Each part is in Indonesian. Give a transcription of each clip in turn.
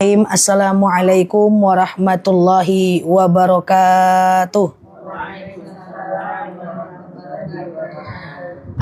Assalamualaikum warahmatullahi wabarakatuh.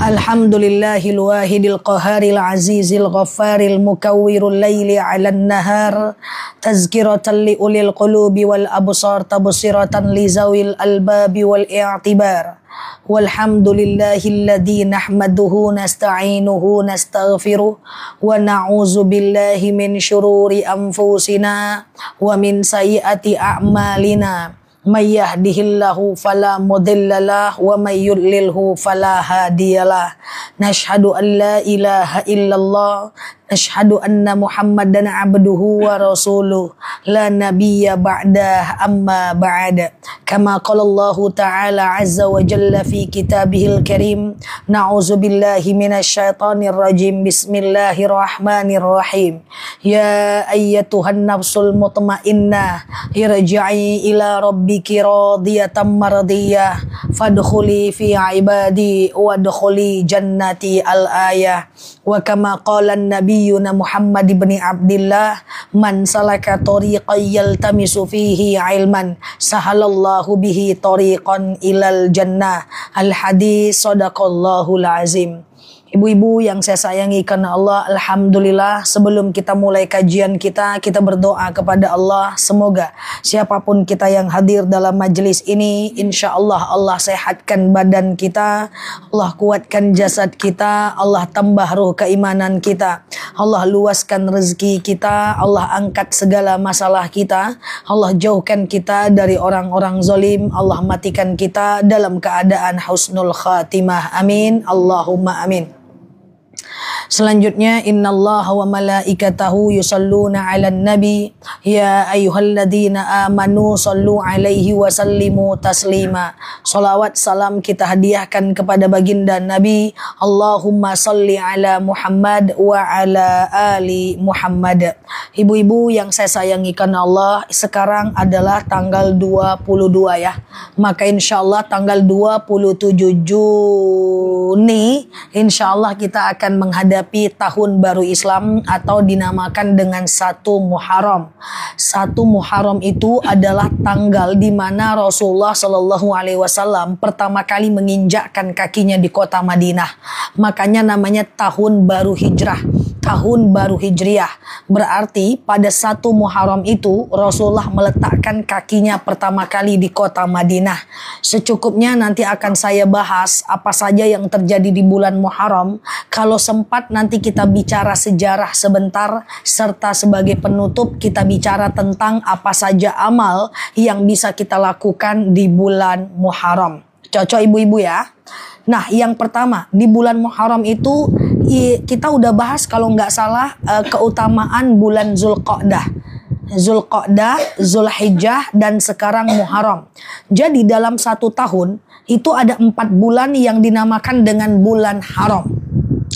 Alhamdulillahil wahidil qaharil azizil ghaffaril mukawwirul laili 'alan nahar tazkiratan li ulil qulubi wal absar tabsiratan li zawil albabi wal i'tibar. Walhamdulillahilladzi nahmaduhu nasta'inuhu nastaghfiruh wa na'udzu billahi min syururi anfusina wa min sayyiati a'malina. May yahdihillahu fala mudhillalah wa may yudlilhu fala hadiyalah. Nashhadu an la ilaha illallah, nashhadu anna Muhammadan abduhu wa rasuluh, la nabiyya ba'dah amma ba'da. Kama qala Allah ta'ala azza wa jalla fi kitabihil karim, na'udzu billahi minasyaitonir rajim. Bismillahirrahmanirrahim. Ya ayyatuhan nafsul mutmainnah, irji'i ila rabbiki radiyatan mardiyah, fadkhuli fi ibadi wadkhuli jannati al-ayah. Wa kama qala nabiyyuna Muhammad ibn Abdillah, man salaka tariqan yaltamisu fihi ilman sahalallahu bihi tariqan ilal jannah. Al-hadis, sadaqallahul azim. Ibu-ibu yang saya sayangi karena Allah, alhamdulillah sebelum kita mulai kajian kita berdoa kepada Allah, semoga siapapun kita yang hadir dalam majelis ini, insya Allah Allah sehatkan badan kita, Allah kuatkan jasad kita, Allah tambah ruh keimanan kita, Allah luaskan rezeki kita, Allah angkat segala masalah kita, Allah jauhkan kita dari orang-orang zalim, Allah matikan kita dalam keadaan husnul khatimah. Amin, Allahumma amin. Selanjutnya, innallaha wa malaikatahu yusalluna 'alan nabi ya ayyuhalladzina amanu sallu 'alaihi wa sallimu taslima. Salawat salam kita hadiahkan kepada baginda Nabi. Allahumma salli ala Muhammad wa ala ali Muhammad. Ibu-ibu yang saya sayangi karena Allah, sekarang adalah tanggal 22 ya. Maka insyaallah tanggal 27 Juni insyaallah kita akan menghadapi tahun baru Islam atau dinamakan dengan 1 Muharram. 1 Muharram itu adalah tanggal di mana Rasulullah Shallallahu Alaihi Wasallam pertama kali menginjakkan kakinya di kota Madinah. Makanya namanya tahun baru hijrah, tahun baru hijriah. Berarti pada 1 Muharram itu Rasulullah meletakkan kakinya pertama kali di kota Madinah. Secukupnya nanti akan saya bahas apa saja yang terjadi di bulan Muharram. Kalau sempat nanti kita bicara sejarah sebentar, serta sebagai penutup kita bicara tentang apa saja amal yang bisa kita lakukan di bulan Muharram. Cocok ibu-ibu ya? Nah, yang pertama di bulan Muharram itu kita udah bahas kalau nggak salah keutamaan bulan Zulqa'dah, Zulhijjah, dan sekarang Muharram. Jadi dalam 1 tahun itu ada 4 bulan yang dinamakan dengan bulan haram.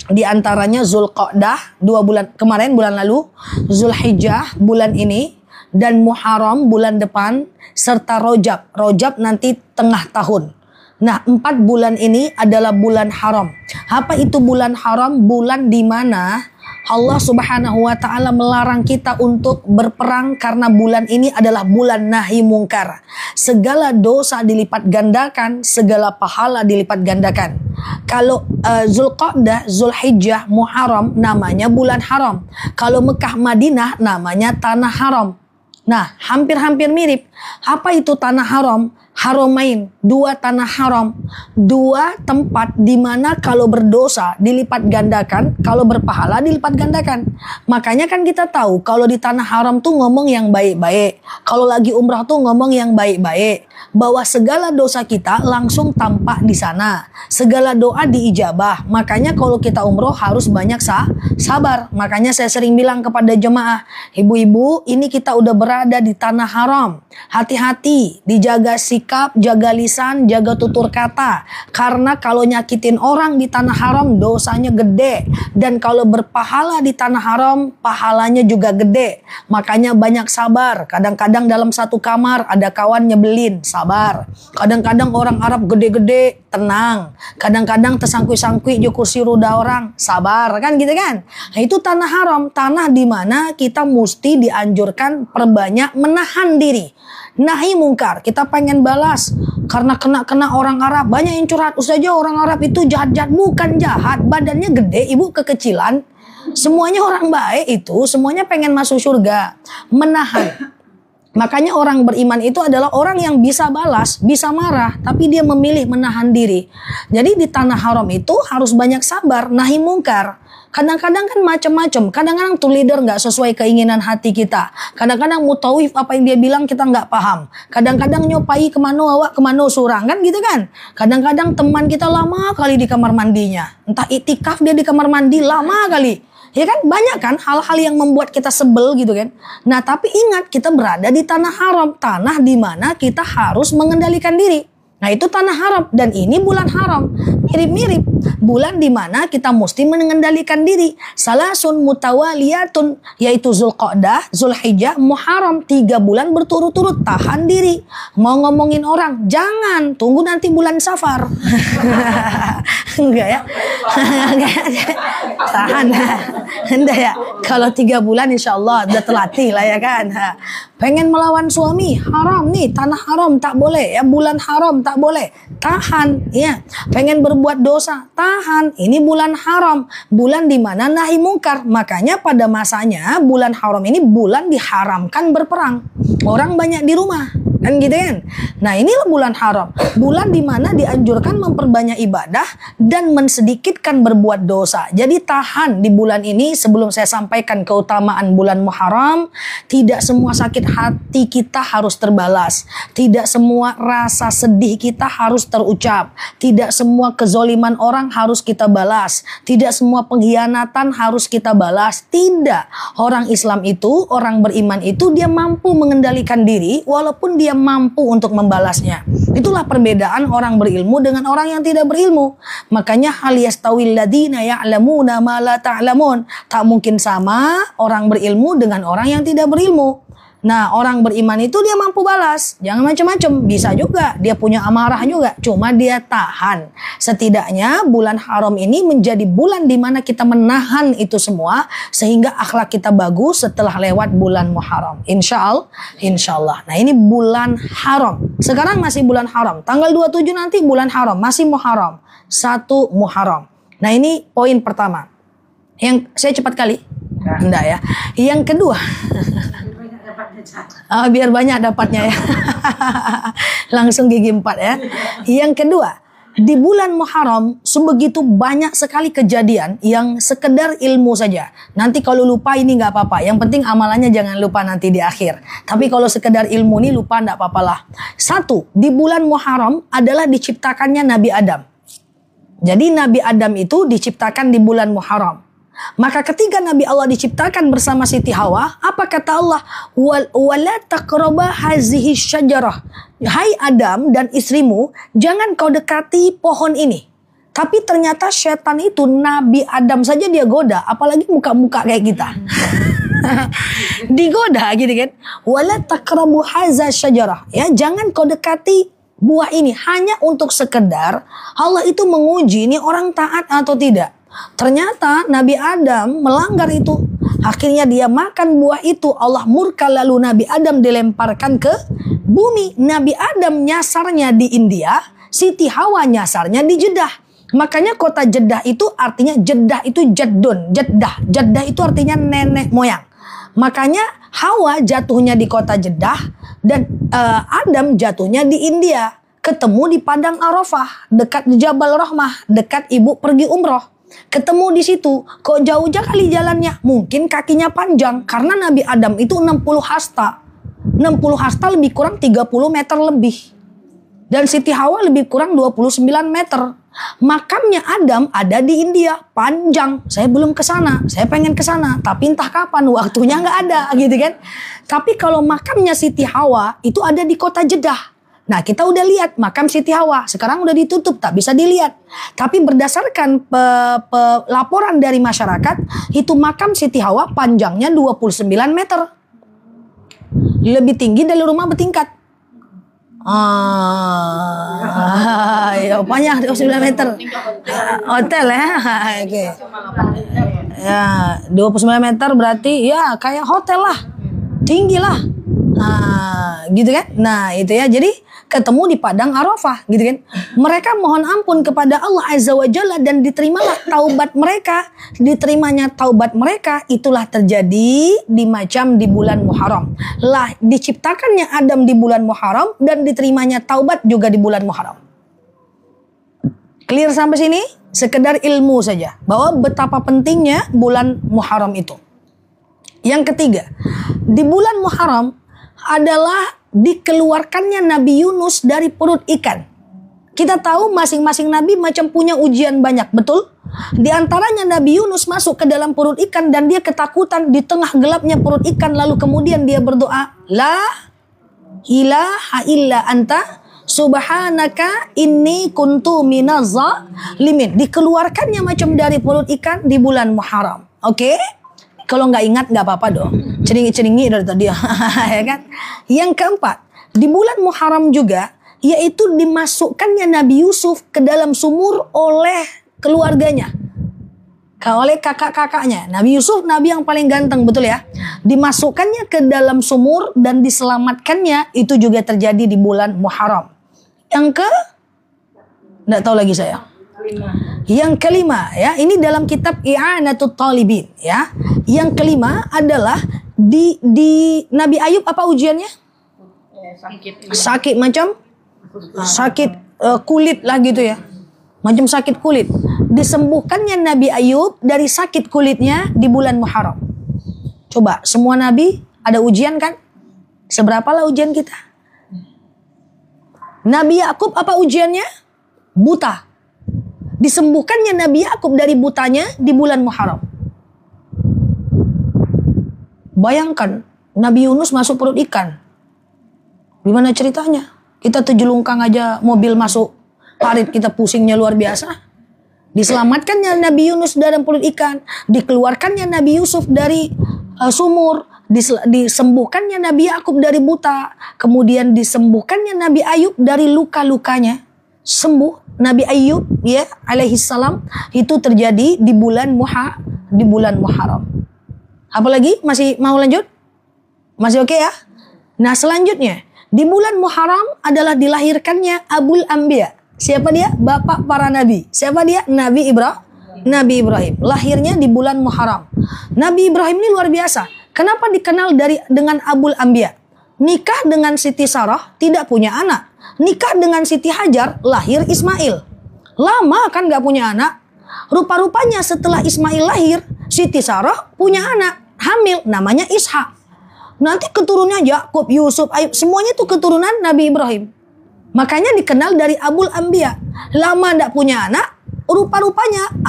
Di antaranya Zulqa'dah 2 bulan kemarin, bulan lalu, Zulhijjah bulan ini, dan Muharram bulan depan, serta Rajab nanti tengah tahun. Nah, 4 bulan ini adalah bulan haram. Apa itu bulan haram? Bulan di mana Allah Subhanahu wa ta'ala melarang kita untuk berperang karena bulan ini adalah bulan nahi mungkar. Segala dosa dilipat gandakan, segala pahala dilipat gandakan. Kalau Zulqa'dah, Zulhijjah, Muharram namanya bulan haram. Kalau Mekah, Madinah namanya tanah haram. Nah, hampir-hampir mirip. Apa itu tanah haram? Haramain, 2 tanah haram, 2 tempat di mana kalau berdosa dilipat gandakan, kalau berpahala dilipat gandakan. Makanya kan kita tahu kalau di tanah haram tuh ngomong yang baik-baik, kalau lagi umrah tuh ngomong yang baik-baik, bahwa segala dosa kita langsung tampak di sana, segala doa diijabah. Makanya kalau kita umroh harus banyak sabar. Makanya saya sering bilang kepada jemaah, ibu-ibu, ini kita udah berada di tanah haram, hati-hati, dijaga sikap sikap, jaga lisan, jaga tutur kata. Karena kalau nyakitin orang di tanah haram dosanya gede. Dan kalau berpahala di tanah haram pahalanya juga gede. Makanya banyak sabar. Kadang-kadang dalam satu kamar ada kawan nyebelin, sabar. Kadang-kadang orang Arab gede-gede, tenang. Kadang-kadang tersangkui-sangkui di kursi roda orang, sabar, kan gitu kan. Nah itu tanah haram, tanah di mana kita mesti dianjurkan perbanyak menahan diri. Nahi mungkar, kita pengen balas karena kena orang Arab. Banyak yang curhat, Ustaz aja orang Arab itu jahat-jahat. Bukan jahat, badannya gede, ibu kekecilan. Semuanya orang baik itu, semuanya pengen masuk surga. Menahan. Makanya orang beriman itu adalah orang yang bisa balas, bisa marah, tapi dia memilih menahan diri. Jadi di tanah haram itu harus banyak sabar, nahi mungkar. Kadang-kadang kan macam-macam. Kadang-kadang tuh leader nggak sesuai keinginan hati kita. Kadang-kadang mutawif apa yang dia bilang kita nggak paham. Kadang-kadang nyopai kemana awak kemana surang kan gitu kan. Kadang-kadang teman kita lama kali di kamar mandinya. Entah itikaf dia di kamar mandi lama kali. Ya kan banyak kan hal-hal yang membuat kita sebel gitu kan. Nah tapi ingat kita berada di tanah haram. Tanah di mana kita harus mengendalikan diri. Nah itu tanah haram dan ini bulan haram. Mirip-mirip. Bulan di mana kita mesti mengendalikan diri. Salasun mutawaliyatun yaitu Zulqa'dah, Zulhijjah, Muharram. 3 bulan berturut-turut tahan diri. Mau ngomongin orang jangan tunggu nanti bulan Safar. Enggak ya. Tahan. Enggak ya. Kalau 3 bulan insya Allah udah terlatih lah ya kan. Pengen melawan suami haram nih, tanah haram tak boleh ya, bulan haram tak boleh, tahan ya. Pengen berbuat dosa, tahan, ini bulan haram, bulan di mana nahi mungkar. Makanya pada masanya bulan haram ini bulan diharamkan berperang. Orang banyak di rumah kan gitu kan. Nah inilah bulan haram, bulan di mana dianjurkan memperbanyak ibadah dan mensedikitkan berbuat dosa. Jadi tahan di bulan ini. Sebelum saya sampaikan keutamaan bulan Muharram, tidak semua sakit hati kita harus terbalas, tidak semua rasa sedih kita harus terucap, tidak semua kezoliman orang harus kita balas, tidak semua pengkhianatan harus kita balas. Tidak. Orang Islam itu, orang beriman itu dia mampu mengendalikan diri walaupun dia mampu untuk membalasnya. Itulah perbedaan orang berilmu dengan orang yang tidak berilmu. Makanya hal yastawil ladina ya'lamuna ma la ta'lamun. Tak mungkin sama orang berilmu dengan orang yang tidak berilmu. Nah, orang beriman itu dia mampu balas. Jangan macam-macam. Bisa juga. Dia punya amarah juga. Cuma dia tahan. Setidaknya bulan haram ini menjadi bulan di mana kita menahan itu semua. Sehingga akhlak kita bagus setelah lewat bulan Muharram. Insya Allah. Nah, ini bulan haram. Sekarang masih bulan haram. Tanggal 27 nanti bulan haram. Masih Muharram. 1 Muharram. Nah, ini poin pertama. Yang saya cepat kali. Enggak ya. Yang kedua. Biar banyak dapatnya ya. Langsung gigi 4 ya. Yang kedua, di bulan Muharram sebegitu banyak sekali kejadian yang sekedar ilmu saja. Nanti kalau lupa ini nggak apa-apa. Yang penting amalannya jangan lupa nanti di akhir. Tapi kalau sekedar ilmu ini lupa nggak apa-apalah. 1, di bulan Muharram adalah diciptakannya Nabi Adam. Jadi Nabi Adam itu diciptakan di bulan Muharram. Maka ketika Nabi Allah diciptakan bersama Siti Hawa, apa kata Allah? Wala taqraba hazihi syajarah. Hai Adam dan istrimu, jangan kau dekati pohon ini. Tapi ternyata setan itu Nabi Adam saja dia goda, apalagi muka-muka kayak kita. Digoda gitu kan. Wala taqrabu hazza syajarah. Ya, jangan kau dekati buah ini hanya untuk sekedar Allah itu menguji ini orang taat atau tidak. Ternyata Nabi Adam melanggar itu. Akhirnya dia makan buah itu. Allah murka lalu Nabi Adam dilemparkan ke bumi. Nabi Adam nyasarnya di India. Siti Hawa nyasarnya di Jeddah. Makanya kota Jeddah itu artinya Jeddah itu Jaddun. Jeddah itu artinya nenek moyang. Makanya Hawa jatuhnya di kota Jeddah. Dan Adam jatuhnya di India. Ketemu di Padang Arafah. Dekat Jabal Rahmah. Dekat ibu pergi umroh. Ketemu di situ, kok jauh kali jalannya? Mungkin kakinya panjang karena Nabi Adam itu 60 hasta. 60 hasta lebih kurang 30 meter lebih. Dan Siti Hawa lebih kurang 29 meter. Makamnya Adam ada di India, panjang. Saya belum ke sana, saya pengen ke sana, tapi entah kapan waktunya nggak ada gitu kan. Tapi kalau makamnya Siti Hawa itu ada di kota Jeddah. Nah, kita udah lihat makam Siti Hawa. Sekarang udah ditutup, tak bisa dilihat. Tapi berdasarkan laporan dari masyarakat, itu makam Siti Hawa panjangnya 29 meter. Lebih tinggi dari rumah bertingkat. Ya, panjang 29 meter. Hotel ya. Oke. Ya, 29 meter berarti ya kayak hotel lah. Tinggi lah. Gitu kan. Nah, itu ya. Jadi ketemu di padang Arafah, gitu kan. Mereka mohon ampun kepada Allah Azza wa Jalla dan diterimalah taubat mereka. Diterimanya taubat mereka itulah terjadi di bulan Muharram. Lah diciptakannya Adam di bulan Muharram dan diterimanya taubat juga di bulan Muharram. Clear sampai sini? Sekedar ilmu saja bahwa betapa pentingnya bulan Muharram itu. Yang ketiga, di bulan Muharram adalah dikeluarkannya Nabi Yunus dari perut ikan. Kita tahu masing-masing Nabi macam punya ujian banyak, betul? Di antaranya Nabi Yunus masuk ke dalam perut ikan dan dia ketakutan di tengah gelapnya perut ikan. Lalu kemudian dia berdoa, La ilaha illa anta subhanaka inni kuntu minaz zalimin. Dikeluarkannya macam dari perut ikan di bulan Muharram. Oke? Kalau nggak ingat nggak apa-apa dong. Ceringi-ceringi dari tadi ya kan. Yang keempat, di bulan Muharram juga yaitu dimasukkannya Nabi Yusuf ke dalam sumur oleh keluarganya. Oleh kakak-kakaknya. Nabi Yusuf nabi yang paling ganteng, betul ya. Dimasukkannya ke dalam sumur dan diselamatkannya itu juga terjadi di bulan Muharram. Nggak tahu lagi saya. Yang kelima ya, ini dalam kitab I'anatut Talibin ya. Yang kelima adalah di Nabi Ayub apa ujiannya? Sakit macam sakit kulit lah gitu ya. Macam sakit kulit. Disembuhkannya Nabi Ayub dari sakit kulitnya di bulan Muharram. Coba, semua nabi ada ujian kan? Seberapalah ujian kita? Nabi Yakub apa ujiannya? Buta. Disembuhkannya Nabi Yakub dari butanya di bulan Muharram. Bayangkan, Nabi Yunus masuk perut ikan. Gimana ceritanya? Kita terjelungkang aja mobil masuk parit, kita pusingnya luar biasa. Diselamatkannya Nabi Yunus dalam perut ikan. Dikeluarkannya Nabi Yusuf dari sumur. Disembuhkannya Nabi Yakub dari buta. Kemudian disembuhkannya Nabi Ayub dari luka-lukanya. Sembuh. Nabi Ayub ya alaihi salam itu terjadi di bulan Muharram. Apalagi masih mau lanjut? Masih oke ya? Nah, selanjutnya di bulan Muharram adalah dilahirkannya Abul Anbiya. Siapa dia? Bapak para nabi. Siapa dia? Nabi Ibrahim. Lahirnya di bulan Muharram. Nabi Ibrahim ini luar biasa. Kenapa dikenal dengan Abul Anbiya? Nikah dengan Siti Sarah tidak punya anak. Nikah dengan Siti Hajar, lahir Ismail. Lama kan gak punya anak. Rupa-rupanya setelah Ismail lahir, Siti Sarah punya anak. Hamil, namanya Ishak. Nanti keturunannya Yakub, Yusuf, Ayub. Semuanya itu keturunan Nabi Ibrahim. Makanya dikenal dari Abul Anbiya. Lama gak punya anak, rupa-rupanya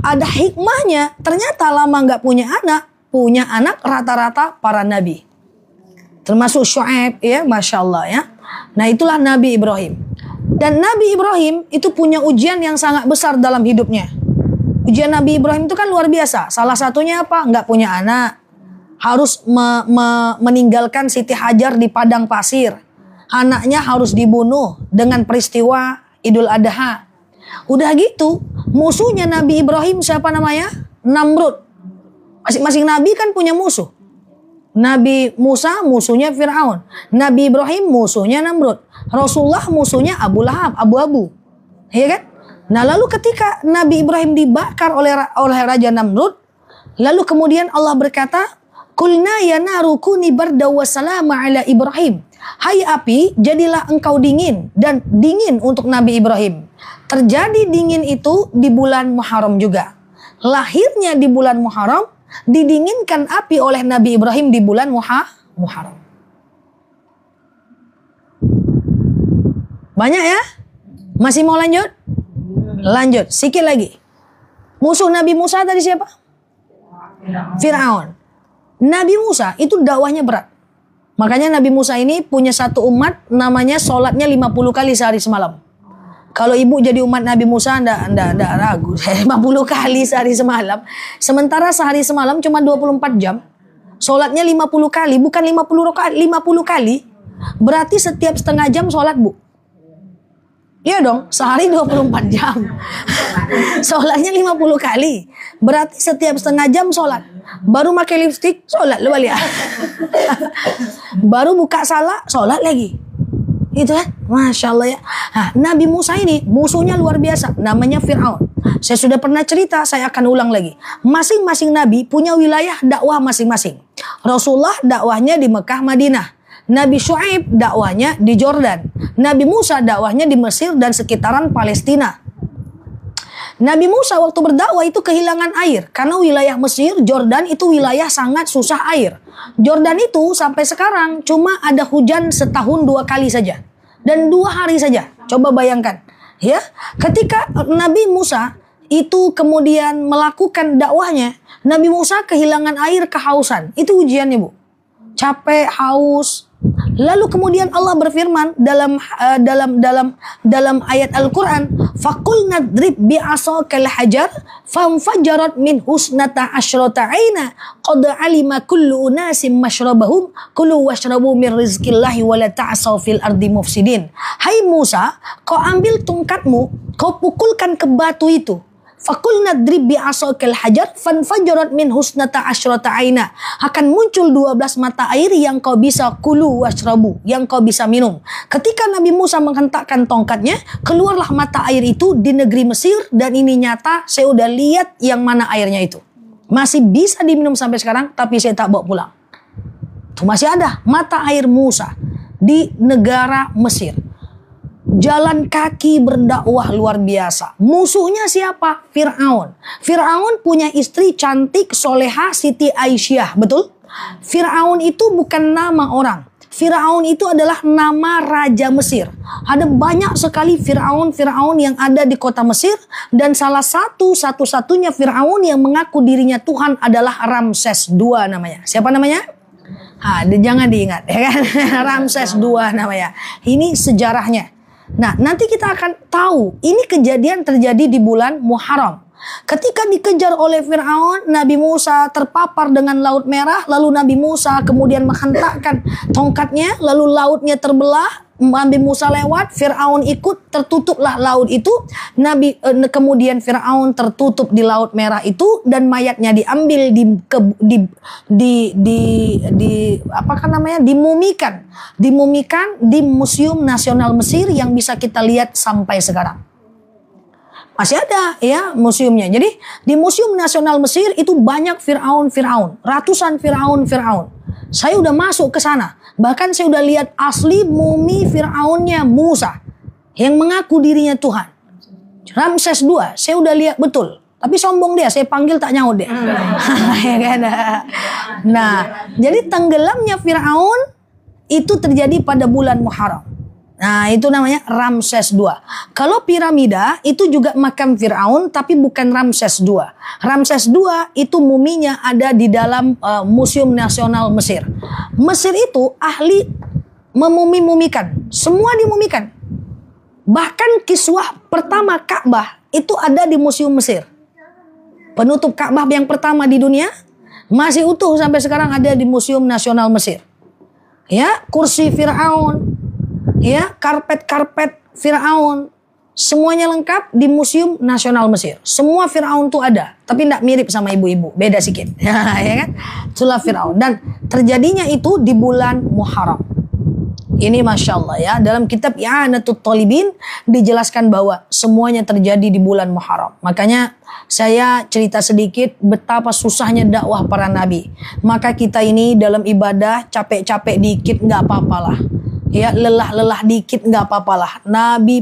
ada hikmahnya. Ternyata lama gak punya anak rata-rata para nabi. Termasuk Syuaib ya, Masya Allah ya. Nah, itulah Nabi Ibrahim. Dan Nabi Ibrahim itu punya ujian yang sangat besar dalam hidupnya. Ujian Nabi Ibrahim itu kan luar biasa. Salah satunya apa? Nggak punya anak. Harus meninggalkan Siti Hajar di padang pasir. Anaknya harus dibunuh dengan peristiwa Idul Adha. Udah gitu, musuhnya Nabi Ibrahim siapa namanya? Namrud. Masing-masing Nabi kan punya musuh. Nabi Musa musuhnya Fir'aun. Nabi Ibrahim musuhnya Namrud. Rasulullah musuhnya Abu Lahab, Abu-Abu. Ya kan? Nah, lalu ketika Nabi Ibrahim dibakar oleh Raja Namrud, lalu kemudian Allah berkata, Qulna ya naru kuni barda wa salama ala Ibrahim. Hai api, jadilah engkau dingin dan dingin untuk Nabi Ibrahim. Terjadi dingin itu di bulan Muharram juga. Lahirnya di bulan Muharram, didinginkan api oleh Nabi Ibrahim di bulan Muharram. Banyak ya? Masih mau lanjut? Lanjut, sikit lagi. Musuh Nabi Musa tadi siapa? Fir'aun. Nabi Musa itu dakwahnya berat. Makanya Nabi Musa ini punya satu umat namanya sholatnya 50 kali sehari semalam. Kalau ibu jadi umat Nabi Musa, anda ragu. 50 kali sehari semalam. Sementara sehari semalam cuma 24 jam. Sholatnya 50 kali, bukan 50 rakaat, 50 kali. Berarti setiap setengah jam sholat, Bu. Iya dong, sehari 24 jam. Sholatnya 50 kali. Berarti setiap setengah jam sholat. Baru pakai lipstick, sholat lu balik. Baru buka salah, sholat lagi. Itu kan, Masya Allah ya. Nah, Nabi Musa ini musuhnya luar biasa, namanya Fir'aun. Saya sudah pernah cerita, saya akan ulang lagi. Masing-masing Nabi punya wilayah dakwah masing-masing. Rasulullah dakwahnya di Mekah, Madinah. Nabi Syuaib dakwahnya di Jordan. Nabi Musa dakwahnya di Mesir dan sekitaran Palestina. Nabi Musa waktu berdakwah itu kehilangan air. Karena wilayah Mesir, Jordan itu wilayah sangat susah air. Jordan itu sampai sekarang cuma ada hujan setahun 2 kali saja. Dan 2 hari saja. Coba bayangkan. Ya, ketika Nabi Musa itu kemudian melakukan dakwahnya, Nabi Musa kehilangan air, kehausan. Itu ujiannya, Bu. Capek, haus. Lalu kemudian Allah berfirman dalam ayat Al-Qur'an, faqulna drib bi'asakal hajar famfajarat min husnata asyrata aina qad alima kullu unasim mashrabahum kulu washrabu min rizqillahi wa la ta'asaw fil ardi mufsidin. Hai Musa, kau ambil tongkatmu, kau pukulkan ke batu itu. Fakulna drib bi'asakal hajar fanfajarat min husnata asyrata aina. Akan muncul 12 mata air yang kau bisa kulu washrabu, yang kau bisa minum. Ketika Nabi Musa menghentakkan tongkatnya, keluarlah mata air itu di negeri Mesir, dan ini nyata, saya udah lihat yang mana airnya itu. Masih bisa diminum sampai sekarang, tapi saya tak bawa pulang. Itu masih ada mata air Musa di negara Mesir. Jalan kaki berdakwah luar biasa. Musuhnya siapa? Fir'aun. Fir'aun punya istri cantik, soleha, Siti Aisyah. Betul? Fir'aun itu bukan nama orang. Fir'aun itu adalah nama Raja Mesir. Ada banyak sekali Fir'aun yang ada di kota Mesir. Dan satu-satunya Fir'aun yang mengaku dirinya Tuhan adalah Ramses II namanya. Siapa namanya? Jangan diingat. Ya kan? Ramses II namanya. Ini sejarahnya. Nah, nanti kita akan tahu ini kejadian terjadi di bulan Muharram. Ketika dikejar oleh Fir'aun, Nabi Musa terpapar dengan Laut Merah, lalu Nabi Musa kemudian menghentakkan tongkatnya, lalu lautnya terbelah, Nabi Musa lewat, Fir'aun ikut, tertutuplah laut itu. Kemudian Fir'aun tertutup di Laut Merah itu, dan mayatnya diambil dimumikan di Museum Nasional Mesir yang bisa kita lihat sampai sekarang. Masih ada ya museumnya. Jadi di Museum Nasional Mesir itu banyak Fir'aun, ratusan Fir'aun. Saya udah masuk ke sana. Bahkan saya udah lihat asli mumi Fir'aunnya Musa yang mengaku dirinya Tuhan. Ramses II, saya udah lihat betul. Tapi sombong dia, saya panggil tak nyaut dia. Ya kan? Nah, jadi tenggelamnya Fir'aun itu terjadi pada bulan Muharram. Nah, itu namanya Ramses II. Kalau piramida itu juga makam Fir'aun, tapi bukan Ramses II. Ramses II itu muminya ada di dalam Museum Nasional Mesir. Mesir itu ahli memumi-mumikan. Semua dimumikan. Bahkan kiswah pertama Ka'bah itu ada di Museum Mesir. Penutup Ka'bah yang pertama di dunia masih utuh sampai sekarang ada di Museum Nasional Mesir. Ya, kursi Fir'aun. Ya, karpet Fir'aun, semuanya lengkap di Museum Nasional Mesir. Semua Fir'aun tuh ada, tapi tidak mirip sama ibu-ibu, beda sedikit. Ya kan? Itulah Fir'aun. Dan terjadinya itu di bulan Muharram. Ini Masya Allah ya, dalam kitab I'anatul Talibin dijelaskan bahwa semuanya terjadi di bulan Muharram. Makanya saya cerita sedikit betapa susahnya dakwah para nabi. Maka kita ini dalam ibadah capek-capek dikit nggak apa-apalah. Ya, lelah-lelah dikit nggak apa-apalah.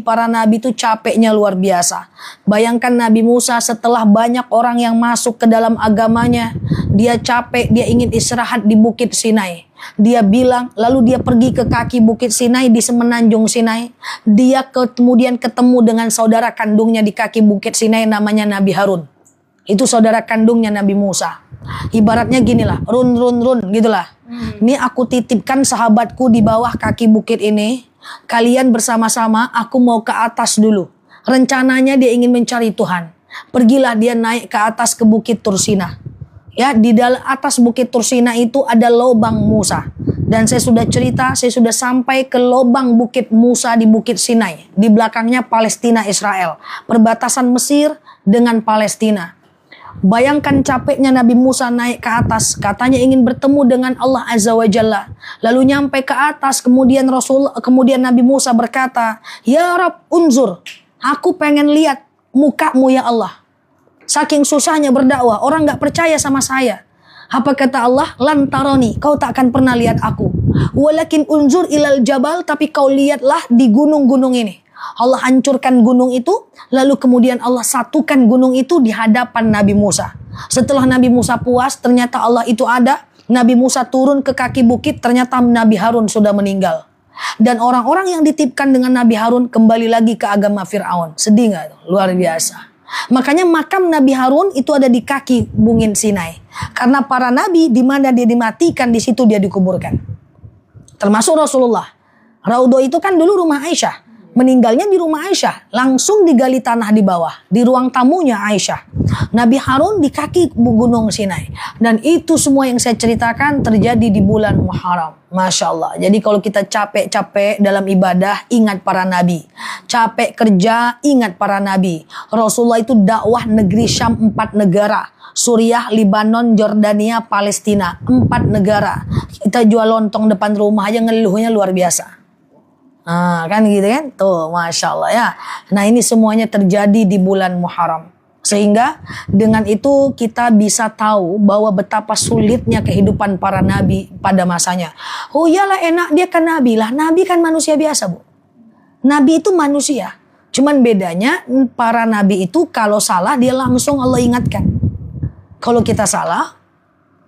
Para nabi itu capeknya luar biasa. Bayangkan Nabi Musa setelah banyak orang yang masuk ke dalam agamanya, dia capek, dia ingin istirahat di Bukit Sinai. Dia bilang, lalu dia pergi ke kaki Bukit Sinai di semenanjung Sinai. Dia kemudian ketemu dengan saudara kandungnya di kaki Bukit Sinai namanya Nabi Harun. Itu saudara kandungnya Nabi Musa. Ibaratnya ginilah, run gitulah. Ini aku titipkan sahabatku di bawah kaki bukit ini. Kalian bersama-sama, aku mau ke atas dulu. Rencananya dia ingin mencari Tuhan. Pergilah dia naik ke atas ke Bukit Tursina. Ya, di dalam atas Bukit Tursina itu ada lobang Musa. Dan saya sudah cerita, saya sudah sampai ke lobang Bukit Musa di Bukit Sinai. Di belakangnya Palestina Israel. Perbatasan Mesir dengan Palestina. Bayangkan capeknya Nabi Musa naik ke atas. Katanya ingin bertemu dengan Allah Azza wa Jalla. Lalu nyampe ke atas. Kemudian Nabi Musa berkata, "Ya Rab, unzur. Aku pengen lihat mukamu ya Allah." Saking susahnya berdakwah. Orang gak percaya sama saya. Apa kata Allah? "Lantaroni, kau tak akan pernah lihat aku. Walakin unzur ilal jabal, tapi kau lihatlah di gunung-gunung ini." Allah hancurkan gunung itu, lalu kemudian Allah satukan gunung itu di hadapan Nabi Musa. Setelah Nabi Musa puas, ternyata Allah itu ada. Nabi Musa turun ke kaki bukit, ternyata Nabi Harun sudah meninggal. Dan orang-orang yang ditipkan dengan Nabi Harun kembali lagi ke agama Fir'aun. Sedih gak itu? Luar biasa. Makanya makam Nabi Harun itu ada di kaki Bukit Sinai. Karena para nabi di mana dia dimatikan, di situ dia dikuburkan. Termasuk Rasulullah. Raudhah itu kan dulu rumah Aisyah. Meninggalnya di rumah Aisyah. Langsung digali tanah di bawah. Di ruang tamunya Aisyah. Nabi Harun di kaki gunung Sinai. Dan itu semua yang saya ceritakan terjadi di bulan Muharram. Masya Allah. Jadi kalau kita capek-capek dalam ibadah, ingat para nabi. Capek kerja, ingat para nabi. Rasulullah itu dakwah negeri Syam 4 negara. Suriah, Libanon, Jordania, Palestina. 4 negara. Kita jual lontong depan rumah aja ngeluhnya luar biasa. Kan gitu kan? Tuh, Masya Allah ya. Nah, ini semuanya terjadi di bulan Muharram. Sehingga dengan itu kita bisa tahu bahwa betapa sulitnya kehidupan para nabi pada masanya. Oh iyalah, enak dia kan nabi lah. Nabi kan manusia biasa, Bu. Nabi itu manusia. Cuman bedanya para nabi itu kalau salah dia langsung Allah ingatkan. Kalau kita salah,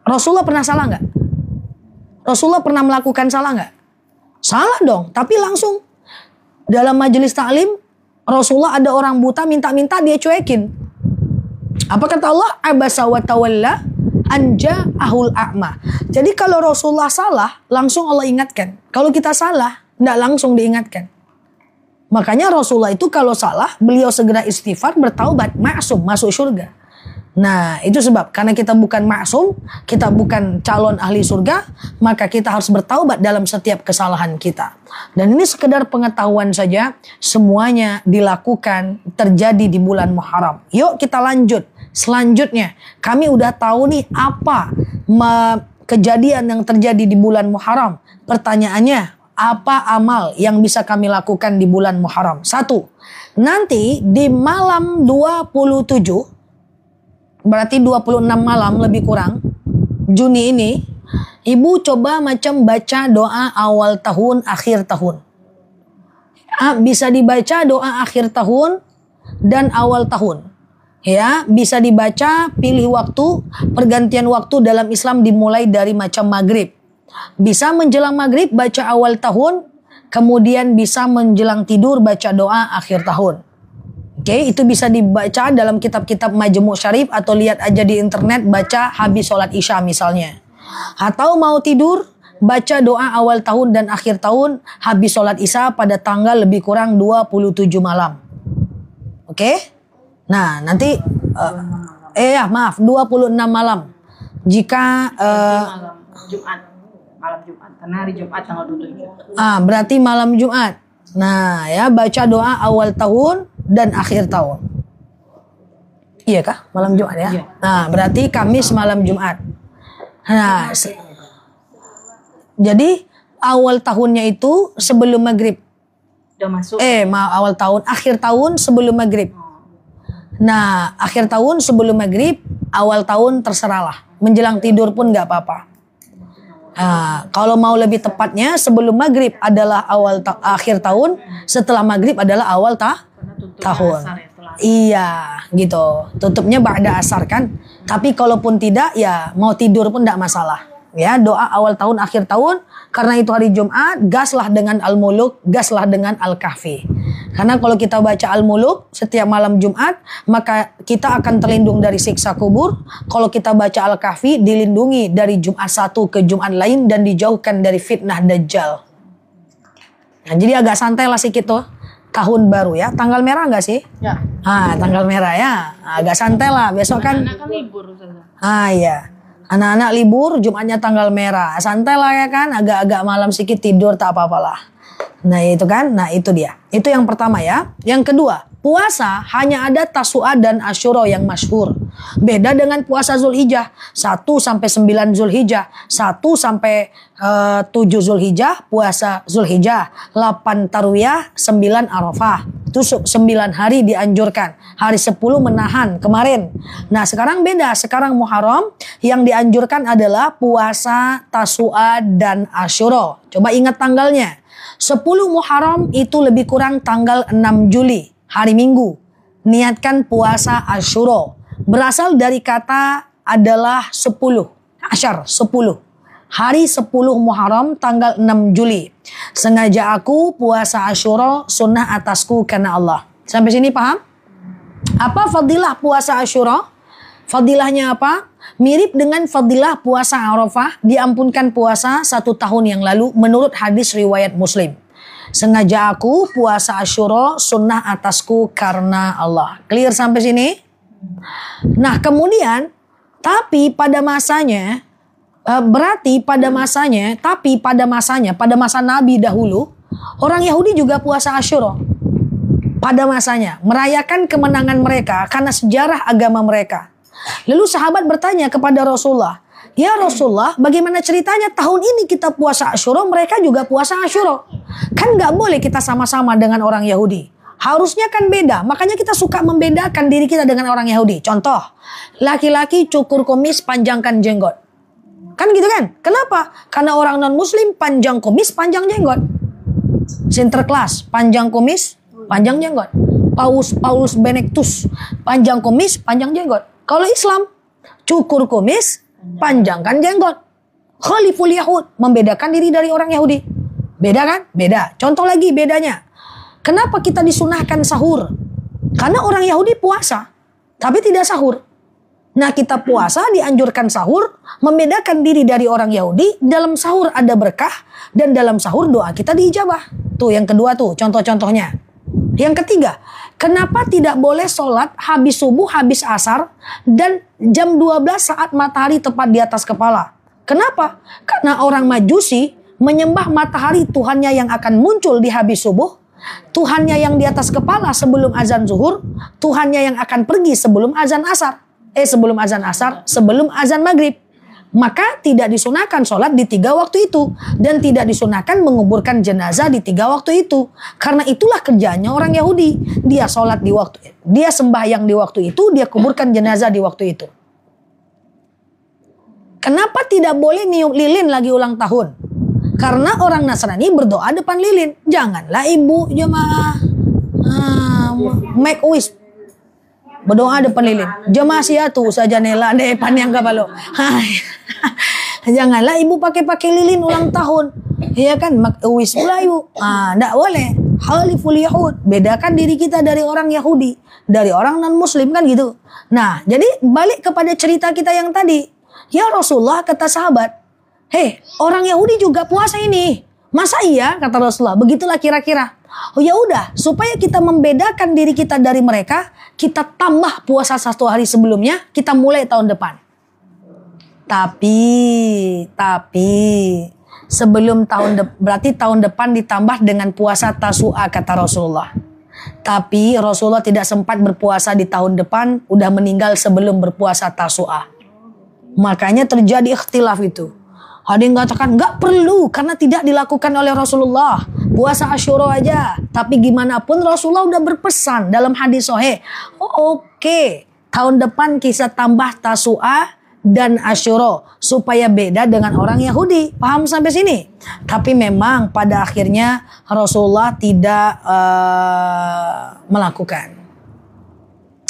Rasulullah pernah salah nggak? Rasulullah pernah melakukan salah nggak? Salah dong, tapi langsung dalam majelis taklim Rasulullah ada orang buta minta-minta dia cuekin. Apa kata Allah? Abasa wa tawalla anja ahul a'ma. Jadi kalau Rasulullah salah, langsung Allah ingatkan. Kalau kita salah, tidak langsung diingatkan. Makanya Rasulullah itu kalau salah, beliau segera istighfar, bertaubat, maksum, masuk surga. Nah, itu sebab karena kita bukan maksum, kita bukan calon ahli surga, maka kita harus bertaubat dalam setiap kesalahan kita. Dan ini sekedar pengetahuan saja, semuanya dilakukan terjadi di bulan Muharram. Yuk kita lanjut. Selanjutnya, kami udah tahu nih apa kejadian yang terjadi di bulan Muharram. Pertanyaannya, apa amal yang bisa kami lakukan di bulan Muharram? 1. Nanti di malam 27, berarti 26 malam lebih kurang Juni ini, ibu coba macam baca doa awal tahun, akhir tahun. Bisa dibaca doa akhir tahun dan awal tahun. Ya, bisa dibaca, pilih waktu, pergantian waktu dalam Islam dimulai dari macam maghrib. Bisa menjelang maghrib baca awal tahun, kemudian bisa menjelang tidur baca doa akhir tahun. Oke, itu bisa dibaca dalam kitab-kitab Majmu' Syarif atau lihat aja di internet, baca habis sholat Isya misalnya. Atau mau tidur, baca doa awal tahun dan akhir tahun habis sholat Isya pada tanggal lebih kurang 27 malam. Oke? Nah, nanti 26 malam. Jika malam Jumat, karena hari Jumat tanggal 27. Berarti malam Jumat. Nah, ya baca doa awal tahun dan akhir tahun. Iya kah? Malam Jumat ya? Iya. Nah, berarti Kamis malam Jumat. Nah, jadi awal tahunnya itu sebelum maghrib. Udah masuk. Awal tahun, akhir tahun sebelum maghrib. Nah, akhir tahun sebelum maghrib, awal tahun terserahlah. Menjelang tidur pun nggak apa-apa. Nah, kalau mau lebih tepatnya sebelum maghrib adalah akhir tahun, setelah maghrib adalah awal tahun. Iya, gitu. Tutupnya ba'da asar kan. Tapi kalaupun tidak, ya mau tidur pun tidak masalah. Ya, doa awal tahun, akhir tahun. Karena itu hari Jumat, gaslah dengan Al-Muluk, gaslah dengan Al-Kahfi. Karena kalau kita baca Al-Muluk setiap malam Jumat, maka kita akan terlindung dari siksa kubur. Kalau kita baca Al-Kahfi, dilindungi dari Jumat satu ke Jumat lain dan dijauhkan dari fitnah Dajjal. Nah, jadi agak santai lah sedikit tuh. Tahun baru ya. Tanggal merah nggak sih? Ya. Tanggal merah ya. Agak santai lah. Besok kan. Anak kan libur. Iya. Anak-anak libur, Jumatnya tanggal merah. Santai lah ya kan. Agak-agak malam sedikit tidur tak apa-apalah. Nah itu kan, nah itu dia. Itu yang pertama ya. Yang kedua, puasa hanya ada Tasu'a dan Asyura yang masyhur. Beda dengan puasa Zulhijjah. 1 sampai 9 Zulhijjah. 1 sampai 7 Zulhijjah, puasa Zulhijjah. 8 Tarwiyah, 9 Arafah. Itu 9 hari dianjurkan. Hari 10 menahan kemarin. Nah sekarang beda. Sekarang Muharram yang dianjurkan adalah puasa Tasu'a dan Asyura. Coba ingat tanggalnya. 10 Muharram itu lebih kurang tanggal 6 Juli, hari Minggu. Niatkan puasa Asyura. Berasal dari kata adalah 10. Asyar, 10. Hari 10 Muharram tanggal 6 Juli. Sengaja aku puasa Asyura sunnah atasku karena Allah. Sampai sini paham? Apa fadilah puasa Asyura? Fadilahnya apa? Mirip dengan fadilah puasa Arafah, diampunkan puasa 1 tahun yang lalu menurut hadis riwayat Muslim. Sengaja aku puasa Asyura sunnah atasku karena Allah. Clear sampai sini? Nah kemudian, tapi pada masanya, pada masa Nabi dahulu, orang Yahudi juga puasa Asyura. Pada masanya, merayakan kemenangan mereka karena sejarah agama mereka. Lalu sahabat bertanya kepada Rasulullah, ya Rasulullah, bagaimana ceritanya tahun ini kita puasa Asyura, mereka juga puasa Asyura. Kan gak boleh kita sama-sama dengan orang Yahudi. Harusnya kan beda, makanya kita suka membedakan diri kita dengan orang Yahudi. Contoh, laki-laki cukur kumis, panjangkan jenggot. Kan gitu kan? Kenapa? Karena orang non-muslim panjang kumis, panjang jenggot. Sinterklas, panjang kumis, panjang jenggot. Paulus Benedictus, panjang kumis, panjang jenggot. Kalau Islam, cukur kumis, panjangkan jenggot. Khaliful Yahud, membedakan diri dari orang Yahudi. Beda kan? Beda. Contoh lagi bedanya. Kenapa kita disunahkan sahur? Karena orang Yahudi puasa, tapi tidak sahur. Nah kita puasa, dianjurkan sahur, membedakan diri dari orang Yahudi. Dalam sahur ada berkah, dan dalam sahur doa kita diijabah. Tuh yang kedua tuh, contoh-contohnya. Yang ketiga, kenapa tidak boleh sholat habis subuh, habis asar, dan jam 12 saat matahari tepat di atas kepala? Kenapa? Karena orang Majusi menyembah matahari Tuhannya yang akan muncul di habis subuh, Tuhannya yang di atas kepala sebelum azan zuhur, Tuhannya yang akan pergi sebelum azan asar. Sebelum azan maghrib. Maka tidak disunahkan sholat di 3 waktu itu. Dan tidak disunahkan menguburkan jenazah di 3 waktu itu. Karena itulah kerjanya orang Yahudi. Dia sholat di waktu, dia sembahyang di waktu itu, dia kuburkan jenazah di waktu itu. Kenapa tidak boleh niup lilin lagi ulang tahun? Karena orang Nasrani berdoa depan lilin. Janganlah ibu jemaah make wish berdoa depan lilin. Jemaah siatu saja nela depan yang kapalo. Janganlah ibu pakai lilin ulang tahun. Iya kan, make wish pula ibu. Enggak boleh. Khaliful Yahud, bedakan diri kita dari orang Yahudi, dari orang non muslim kan gitu. Nah, jadi balik kepada cerita kita yang tadi. Ya Rasulullah, kata sahabat, hei, orang Yahudi juga puasa ini. Masa iya? Kata Rasulullah. Begitulah kira-kira. Oh ya udah, supaya kita membedakan diri kita dari mereka, kita tambah puasa 1 hari sebelumnya, kita mulai tahun depan. Tapi sebelum berarti tahun depan ditambah dengan puasa Tasu'a kata Rasulullah. Tapi Rasulullah tidak sempat berpuasa di tahun depan, udah meninggal sebelum berpuasa Tasu'a. Makanya terjadi ikhtilaf itu. Ada yang mengatakan nggak perlu karena tidak dilakukan oleh Rasulullah. Puasa Asyura aja. Tapi gimana pun Rasulullah udah berpesan dalam hadis sahih. Oke. Tahun depan kita tambah Tasu'a dan Asyura supaya beda dengan orang Yahudi. Paham sampai sini? Tapi memang pada akhirnya Rasulullah tidak melakukan.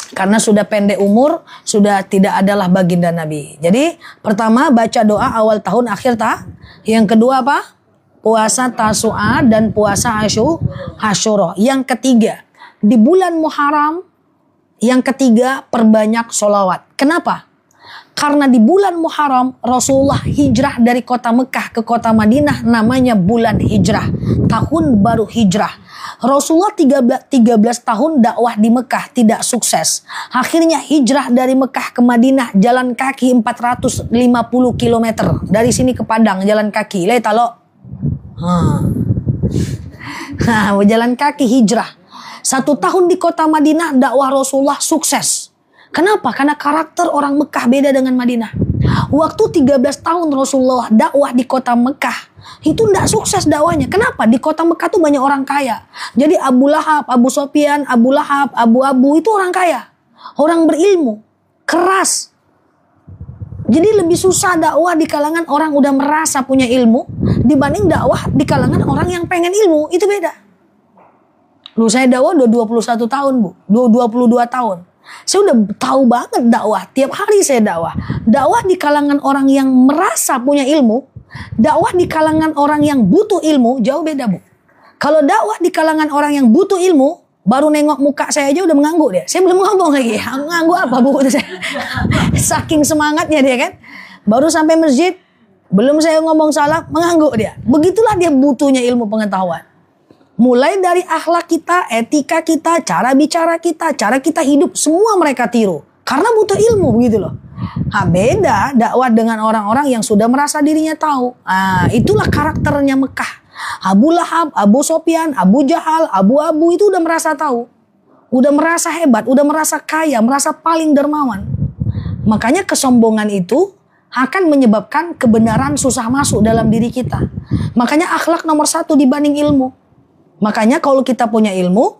Karena sudah pendek umur, sudah tidak adalah baginda Nabi. Jadi pertama baca doa awal tahun akhir tak. Yang kedua apa? puasa Tasu'a dan puasa Asyura. Yang ketiga, di bulan Muharram, yang ketiga perbanyak sholawat. Kenapa? Karena di bulan Muharram Rasulullah hijrah dari kota Mekah ke kota Madinah, namanya bulan hijrah, tahun baru hijrah. Rasulullah 13 tahun dakwah di Mekah tidak sukses. Akhirnya hijrah dari Mekah ke Madinah jalan kaki 450 km. Dari sini ke Padang jalan kaki. Lihat lo. Jalan kaki hijrah. 1 tahun di kota Madinah dakwah Rasulullah sukses. Kenapa? Karena karakter orang Mekah beda dengan Madinah. Waktu 13 tahun Rasulullah dakwah di kota Mekah, itu tidak sukses dakwahnya. Kenapa? Di kota Mekah tuh banyak orang kaya. Jadi Abu Lahab, Abu Sofyan, Abu Lahab, Abu itu orang kaya. Orang berilmu, keras. Jadi lebih susah dakwah di kalangan orang udah merasa punya ilmu dibanding dakwah di kalangan orang yang pengen ilmu. Itu beda. Lu saya dakwah udah 21 tahun, Bu. 22 tahun. Saya udah tahu banget dakwah. Tiap hari saya dakwah. Dakwah di kalangan orang yang merasa punya ilmu, dakwah di kalangan orang yang butuh ilmu, jauh beda, Bu. Kalau dakwah di kalangan orang yang butuh ilmu, baru nengok muka saya aja udah mengangguk dia. Saya belum ngomong lagi. Mengangguk apa, Bu? Saking semangatnya dia kan. Baru sampai masjid, belum saya ngomong salah, mengangguk dia. Begitulah dia butuhnya ilmu pengetahuan. Mulai dari akhlak kita, etika kita, cara bicara kita, cara kita hidup, semua mereka tiru. Karena butuh ilmu begitu loh. Beda dakwah dengan orang-orang yang sudah merasa dirinya tahu. Itulah karakternya Mekah. Abu Lahab, Abu Sofyan, Abu Jahal, Abu itu udah merasa tahu. Udah merasa hebat, udah merasa kaya, merasa paling dermawan. Makanya kesombongan itu akan menyebabkan kebenaran susah masuk dalam diri kita. Makanya akhlak nomor 1 dibanding ilmu. Makanya kalau kita punya ilmu,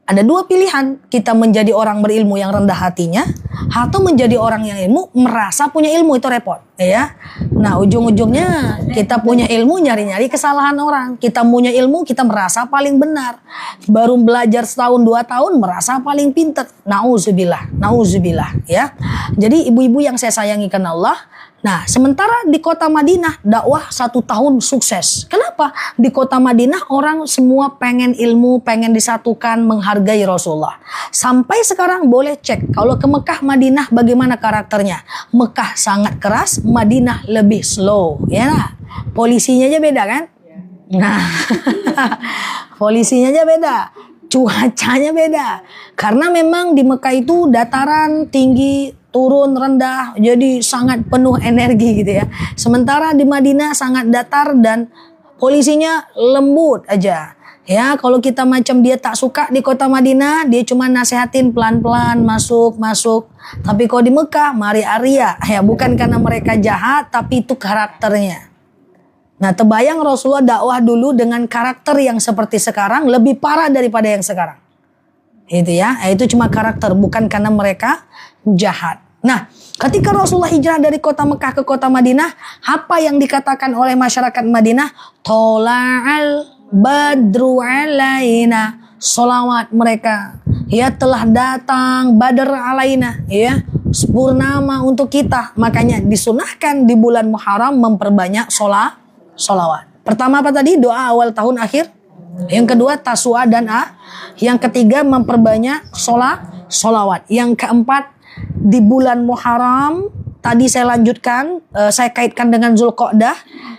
ada 2 pilihan. Kita menjadi orang berilmu yang rendah hatinya, atau menjadi orang yang ilmu, merasa punya ilmu, itu repot. Ya. Nah ujung-ujungnya kita punya ilmu nyari-nyari kesalahan orang. Kita punya ilmu, kita merasa paling benar. Baru belajar setahun 2 tahun, merasa paling pintar. Nauzubillah. Ya. Jadi ibu-ibu yang saya sayangi karena Allah, nah, sementara di kota Madinah dakwah 1 tahun sukses. Kenapa? Di kota Madinah orang semua pengen ilmu, pengen disatukan, menghargai Rasulullah. Sampai sekarang boleh cek kalau ke Mekah, Madinah bagaimana karakternya. Mekah sangat keras, Madinah lebih slow. Ya, nah, polisinya aja beda kan? Nah, polisinya aja beda. Cuacanya beda. Karena memang di Mekah itu dataran tinggi, turun rendah, jadi sangat penuh energi gitu ya. Sementara di Madinah sangat datar dan polisinya lembut aja. Ya, kalau kita macam dia tak suka di kota Madinah, dia cuma nasehatin pelan-pelan, masuk. Tapi kalau di Mekah, mari Arya. Ya, bukan karena mereka jahat, tapi itu karakternya. Nah, terbayang Rasulullah dakwah dulu dengan karakter yang seperti sekarang, lebih parah daripada yang sekarang. Itu ya, itu cuma karakter, bukan karena mereka jahat. Nah, ketika Rasulullah hijrah dari kota Mekah ke kota Madinah, apa yang dikatakan oleh masyarakat Madinah? Tola'al badru alaina. Salawat mereka. Ya, telah datang badr alaina. Ya, purnama untuk kita. Makanya disunahkan di bulan Muharram memperbanyak solawat. Pertama apa tadi? Doa awal tahun akhir. Yang kedua Tasu'a dan Yang ketiga memperbanyak solawat. Yang keempat, di bulan Muharram, tadi saya lanjutkan, saya kaitkan dengan Zulqa'dah,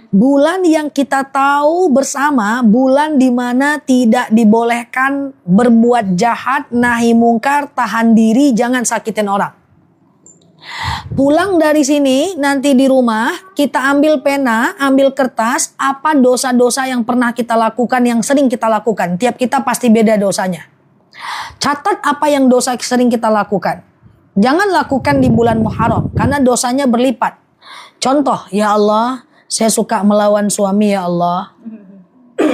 bulan yang kita tahu bersama, bulan di mana tidak dibolehkan berbuat jahat, nahi mungkar, tahan diri, jangan sakitin orang. Pulang dari sini, nanti di rumah, kita ambil pena, ambil kertas, apa dosa-dosa yang pernah kita lakukan, yang sering kita lakukan. Tiap kita pasti beda dosanya. Catat apa yang dosa sering kita lakukan. Jangan lakukan di bulan Muharram, karena dosanya berlipat. Contoh, ya Allah, saya suka melawan suami, ya Allah.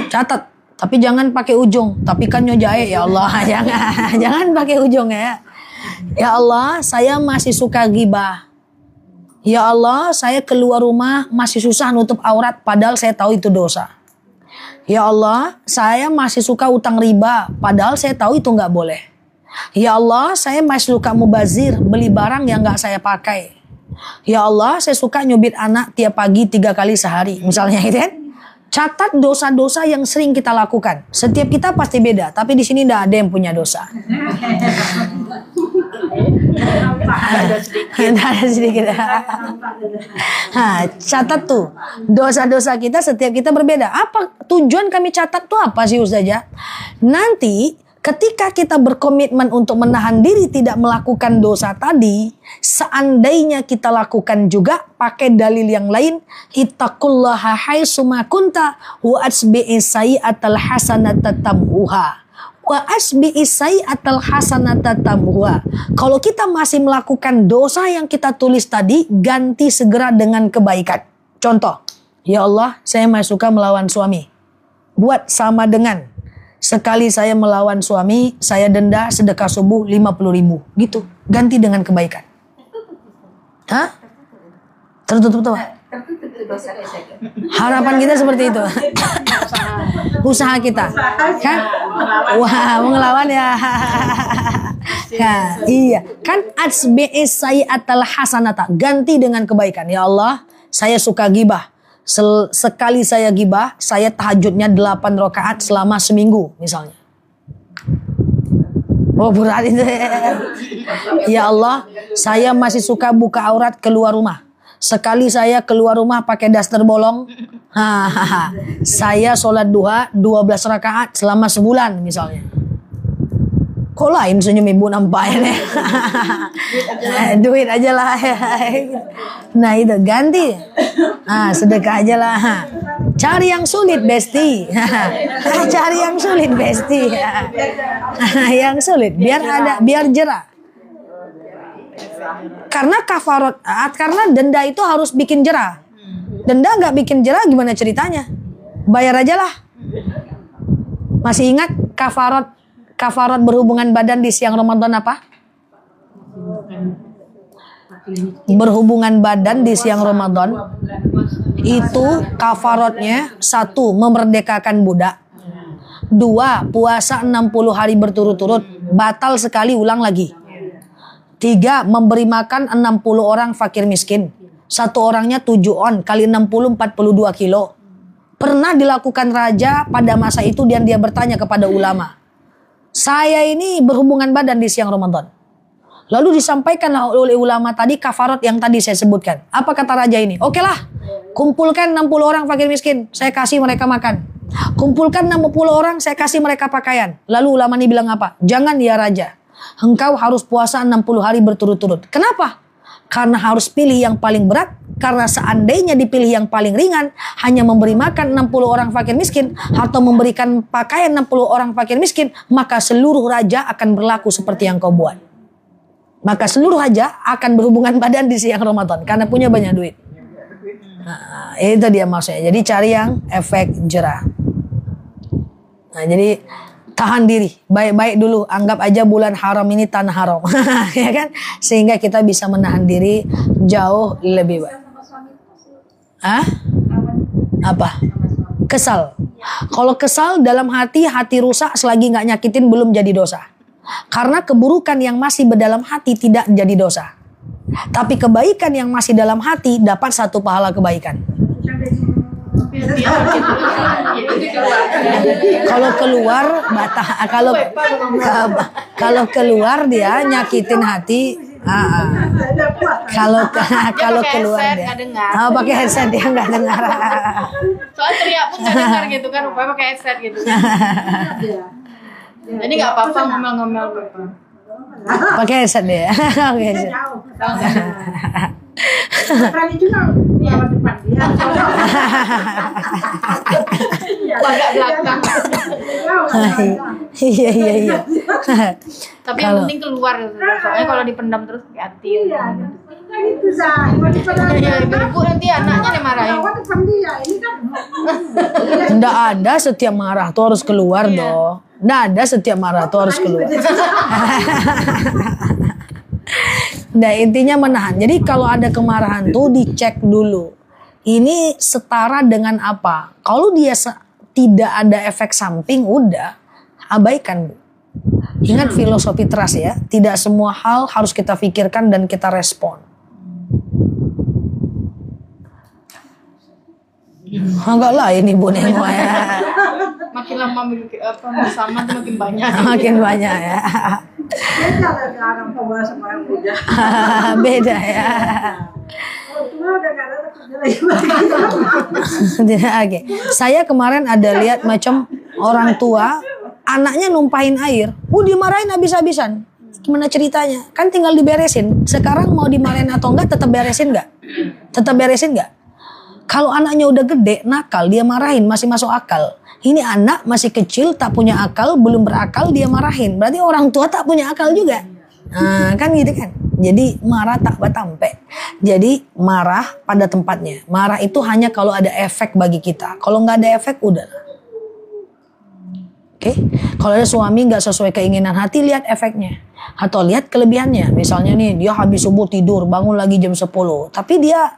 Catat, tapi jangan pakai ujung. Tapi kan nyojae, ya Allah. Jangan pakai ujung ya. Ya Allah, saya masih suka ghibah. Ya Allah, saya keluar rumah masih susah nutup aurat, padahal saya tahu itu dosa. Ya Allah, saya masih suka utang riba, padahal saya tahu itu nggak boleh. Ya Allah, saya masih suka mubazir, beli barang yang gak saya pakai. Ya Allah, saya suka nyubit anak tiap pagi 3 kali sehari. Misalnya gitu kan. Catat dosa-dosa yang sering kita lakukan. Setiap kita pasti beda, tapi di sini tidak ada yang punya dosa. Tidak ada sedikit. Catat tuh dosa-dosa kita, setiap kita berbeda. Apa tujuan kami catat tuh apa sih Ustazah? Nanti ketika kita berkomitmen untuk menahan diri tidak melakukan dosa tadi, seandainya kita lakukan juga pakai dalil yang lain, ittaqullaha haitsuma kunta wa asbi'is sayyi'atal hasanata tamhuha. Wa asbi'is sayyi'atal hasanata tamhuha. Kalau kita masih melakukan dosa yang kita tulis tadi, ganti segera dengan kebaikan. Contoh, ya Allah, saya masih suka melawan suami. Buat sama dengan sekali saya melawan suami, saya denda sedekah subuh 50.000. Gitu. Ganti dengan kebaikan. Hah? Tertutup tuh. Harapan kita seperti itu. Usaha kita. Kan? Wah, mengelawan ya. Nah, iya. Kan asbi'is sayyi'atal hasanata. Ganti dengan kebaikan. Ya Allah, saya suka gibah. Sekali saya gibah, saya tahajudnya 8 rakaat selama seminggu misalnya. Oh berat itu. Ya Allah, saya masih suka buka aurat keluar rumah. Sekali saya keluar rumah pakai daster bolong, saya sholat duha 12 rakaat selama sebulan misalnya. Kok lain senyum ibu nampaknya? Duit aja lah. Nah itu ganti. Sedekah aja lah. Cari yang sulit besti. Cari yang sulit besti. Yang sulit biar ada, biar jerah. Karena kafarat, karena denda itu harus bikin jerah. Denda nggak bikin jerah gimana ceritanya? Bayar aja lah. Masih ingat kafarat berhubungan badan di siang Ramadan apa? Berhubungan badan di siang Ramadan itu kafaratnya 1. Memerdekakan budak. 2. Puasa 60 hari berturut-turut. Batal sekali ulang lagi. 3. Memberi makan 60 orang fakir miskin. 1 orangnya 7 on kali 60 42 kilo. Pernah dilakukan raja pada masa itu dan dia bertanya kepada ulama. Saya ini berhubungan badan di siang Ramadan. Lalu disampaikan oleh ulama tadi kafarat yang tadi saya sebutkan. Apa kata raja ini? Oke lah, kumpulkan 60 orang fakir miskin, saya kasih mereka makan. Kumpulkan 60 orang, saya kasih mereka pakaian. Lalu ulama ini bilang apa? Jangan ya raja, engkau harus puasa 60 hari berturut-turut. Kenapa? Karena harus pilih yang paling berat. Karena seandainya dipilih yang paling ringan, hanya memberi makan 60 orang fakir miskin atau memberikan pakaian 60 orang fakir miskin, maka seluruh raja akan berlaku seperti yang kau buat. Maka seluruh raja akan berhubungan badan di siang Ramadan karena punya banyak duit. Nah, itu dia maksudnya. Jadi cari yang efek jerah. Nah, jadi tahan diri, baik-baik dulu, anggap aja bulan haram ini tanah haram. Ya kan? Sehingga kita bisa menahan diri jauh lebih baik. Apa? Kesal. Kalau kesal dalam hati rusak selagi nggak nyakitin belum jadi dosa. Karena keburukan yang masih berdalam hati tidak jadi dosa. Tapi kebaikan yang masih dalam hati dapat 1 pahala kebaikan. Kalau keluar kalau keluar dia nyakitin hati. Kalau keluar dia pakai headset dia nggak dengar. Soalnya teriak pun nggak dengar gitu kan, rupanya pakai headset gitu. Jadi nggak apa-apa ngomel-ngomel Bapak. Pakai headset dia. Pakai headset. Berani juga lewat depan dia. Agak belakang. Iya. Tapi yang penting keluar. Soalnya kalau dipendam terus hati. Iya, kan itu Zah. Iya, ibu nanti anaknya dimarahin. Ini kan. Nggak ada setiap marah tuh harus keluar dong. Nggak ada setiap marah tuh harus keluar. Nah intinya menahan. Jadi kalau ada kemarahan tuh dicek dulu. Ini setara dengan apa? Kalau dia tidak ada efek samping, udah abaikan Bu. Ingat filosofi trust ya. Tidak semua hal harus kita pikirkan dan kita respon. Enggak lain ibu nengok ya. Makin lama bersama tuh makin banyak. Makin banyak ya. Beda lah orang tua sama orang muda. Beda ya. Orang tua udah gak ada kerja lagi. Oke. Saya kemarin ada lihat macam orang tua anaknya numpahin air, dimarahin habis-habisan. Gimana ceritanya? Kan tinggal diberesin. Sekarang mau dimarahin atau enggak, tetap beresin enggak? Tetap beresin enggak? Kalau anaknya udah gede, nakal, dia marahin, masih masuk akal. Ini anak masih kecil, tak punya akal, belum berakal, dia marahin. Berarti orang tua tak punya akal juga. Nah, kan gitu kan. Jadi marah tak batampe. Jadi marah pada tempatnya. Marah itu hanya kalau ada efek bagi kita. Kalau nggak ada efek, udah. Oke, kalau ada suami nggak sesuai keinginan hati, lihat efeknya. Atau lihat kelebihannya. Misalnya nih, dia habis subuh tidur, bangun lagi jam 10. Tapi dia,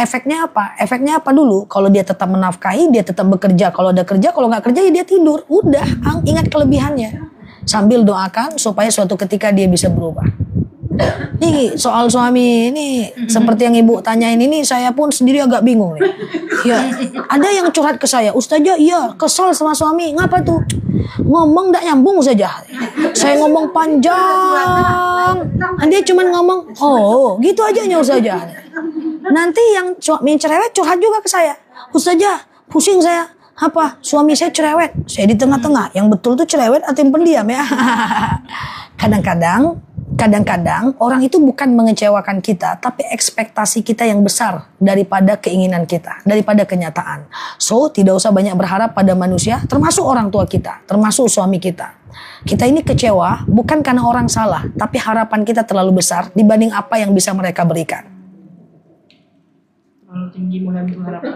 efeknya apa? Efeknya apa dulu? Kalau dia tetap menafkahi, dia tetap bekerja. Kalau ada kerja, kalau nggak kerja, ya dia tidur. Udah, ingat kelebihannya. Sambil doakan supaya suatu ketika dia bisa berubah. Nih soal suami ini seperti yang ibu tanyain ini, saya pun sendiri agak bingung nih. Ya, ada yang curhat ke saya, Ustazah, iya kesel sama suami. Ngapa tuh? Ngomong gak nyambung saja. Saya ngomong panjang, dia cuma ngomong, oh gitu aja nya Ustazah. Nanti yang suami cerewet curhat juga ke saya, Ustazah pusing saya. Apa? Suami saya cerewet. Saya di tengah-tengah. Yang betul tuh cerewet atau yang pendiam ya. Kadang-kadang orang itu bukan mengecewakan kita, tapi ekspektasi kita yang besar daripada keinginan kita, daripada kenyataan. So, tidak usah banyak berharap pada manusia, termasuk orang tua kita, termasuk suami kita. Kita ini kecewa bukan karena orang salah, tapi harapan kita terlalu besar dibanding apa yang bisa mereka berikan. Terlalu tinggi mengambil harapan.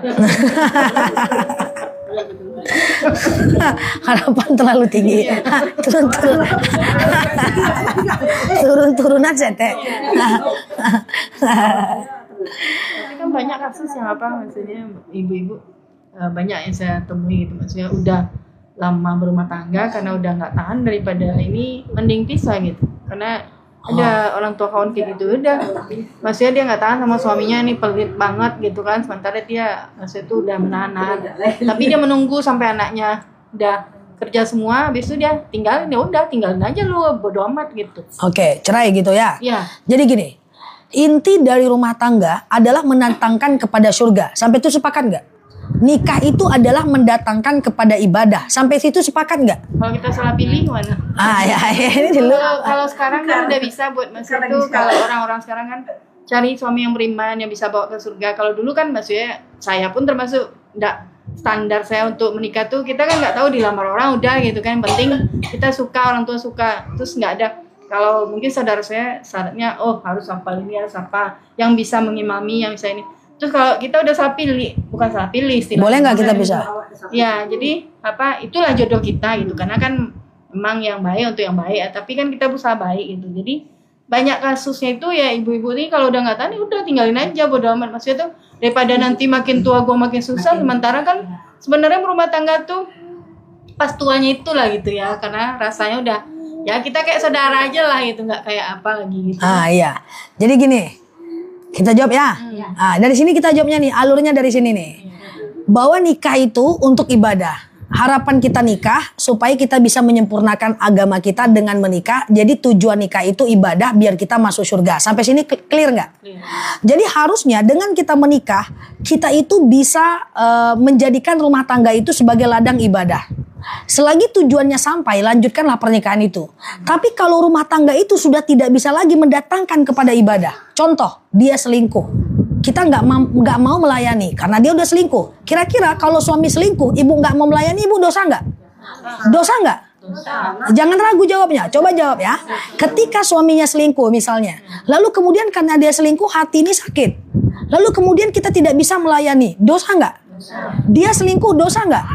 Harapan terlalu tinggi. Turun aja teh. Tapi kan banyak kasus yang maksudnya ibu-ibu banyak yang saya temui gitu, maksudnya udah lama berumah tangga karena udah nggak tahan daripada ini mending pisah gitu, karena ada orang tua kawan kayak gitu, udah maksudnya dia nggak tahan sama suaminya, ini pelit banget gitu kan, sementara dia maksudnya itu udah menahan, tapi dia menunggu sampai anaknya udah kerja semua, habis itu dia tinggalin, ya udah tinggalin aja lu, bodo amat gitu. Oke, cerai gitu ya. Iya. Jadi gini, inti dari rumah tangga adalah mendatangkan kepada surga. Sampai itu sepakat nggak? Nikah itu adalah mendatangkan kepada ibadah. Sampai situ sepakat nggak? Kalau kita salah pilih mana? Ya ini dulu. Kalau sekarang kan udah bisa buat maksud itu, kalau orang-orang sekarang kan cari suami yang beriman yang bisa bawa ke surga. Kalau dulu kan maksudnya saya pun termasuk enggak standar saya untuk menikah tuh, kita kan nggak tahu dilamar orang udah gitu kan, yang penting kita suka, orang tua suka, terus nggak ada. Kalau mungkin saudara saya syaratnya harus hafal ini, harus apa yang bisa mengimami, yang bisa ini. Terus kalau kita udah salah pilih, bukan salah pilih istilahnya. Boleh nggak kita bisa? Ya, jadi itulah jodoh kita gitu. Karena kan memang yang baik untuk yang baik, tapi kan kita berusaha baik gitu. Jadi banyak kasusnya itu ya ibu-ibu ini kalau udah nggak tahan, udah tinggalin aja, bodo amat. Maksudnya tuh daripada nanti makin tua gua makin susah, sementara kan sebenarnya berumah tangga tuh pas tuanya itulah gitu ya. Karena rasanya udah ya kita kayak saudara aja lah gitu, nggak kayak apa lagi gitu. Iya. Jadi gini. Kita jawab ya. Dari sini kita jawabnya nih, alurnya dari sini nih. Bahwa nikah itu untuk ibadah. Harapan kita nikah supaya kita bisa menyempurnakan agama kita dengan menikah. Jadi tujuan nikah itu ibadah biar kita masuk surga. Sampai sini clear nggak? Jadi harusnya dengan kita menikah, kita itu bisa menjadikan rumah tangga itu sebagai ladang ibadah. Selagi tujuannya sampai, lanjutkanlah pernikahan itu. Tapi kalau rumah tangga itu sudah tidak bisa lagi mendatangkan kepada ibadah. Contoh, dia selingkuh. Kita nggak mau melayani karena dia udah selingkuh. Kira-kira kalau suami selingkuh, ibu nggak mau melayani, ibu dosa nggak? Dosa nggak? Jangan ragu jawabnya. Coba jawab ya. Ketika suaminya selingkuh misalnya, lalu kemudian karena dia selingkuh hati ini sakit, lalu kemudian kita tidak bisa melayani, dosa nggak? Dia selingkuh, dosa nggak?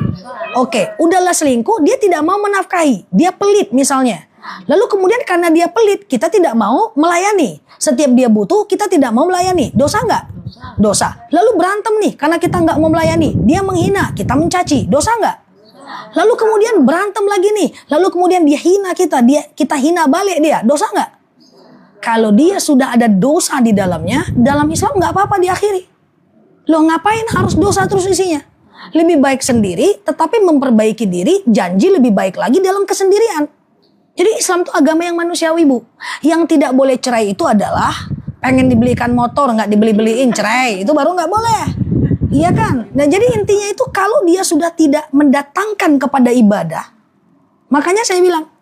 Oke, udahlah selingkuh, dia tidak mau menafkahi, dia pelit misalnya. Lalu kemudian karena dia pelit, kita tidak mau melayani. Setiap dia butuh, kita tidak mau melayani, dosa nggak? Dosa. Lalu berantem nih, karena kita nggak mau melayani, dia menghina, kita mencaci, dosa nggak? Lalu kemudian berantem lagi nih, lalu kemudian dia hina kita hina balik dia, dosa nggak? Kalau dia sudah ada dosa di dalamnya, dalam Islam nggak apa-apa diakhiri. Loh ngapain harus dosa terus isinya? Lebih baik sendiri, tetapi memperbaiki diri, janji lebih baik lagi dalam kesendirian. Jadi Islam itu agama yang manusiawi, Bu. Yang tidak boleh cerai itu adalah pengen dibelikan motor, nggak dibeli-beliin, cerai. Itu baru nggak boleh. Iya kan? Nah jadi intinya itu kalau dia sudah tidak mendatangkan kepada ibadah. Makanya saya bilang,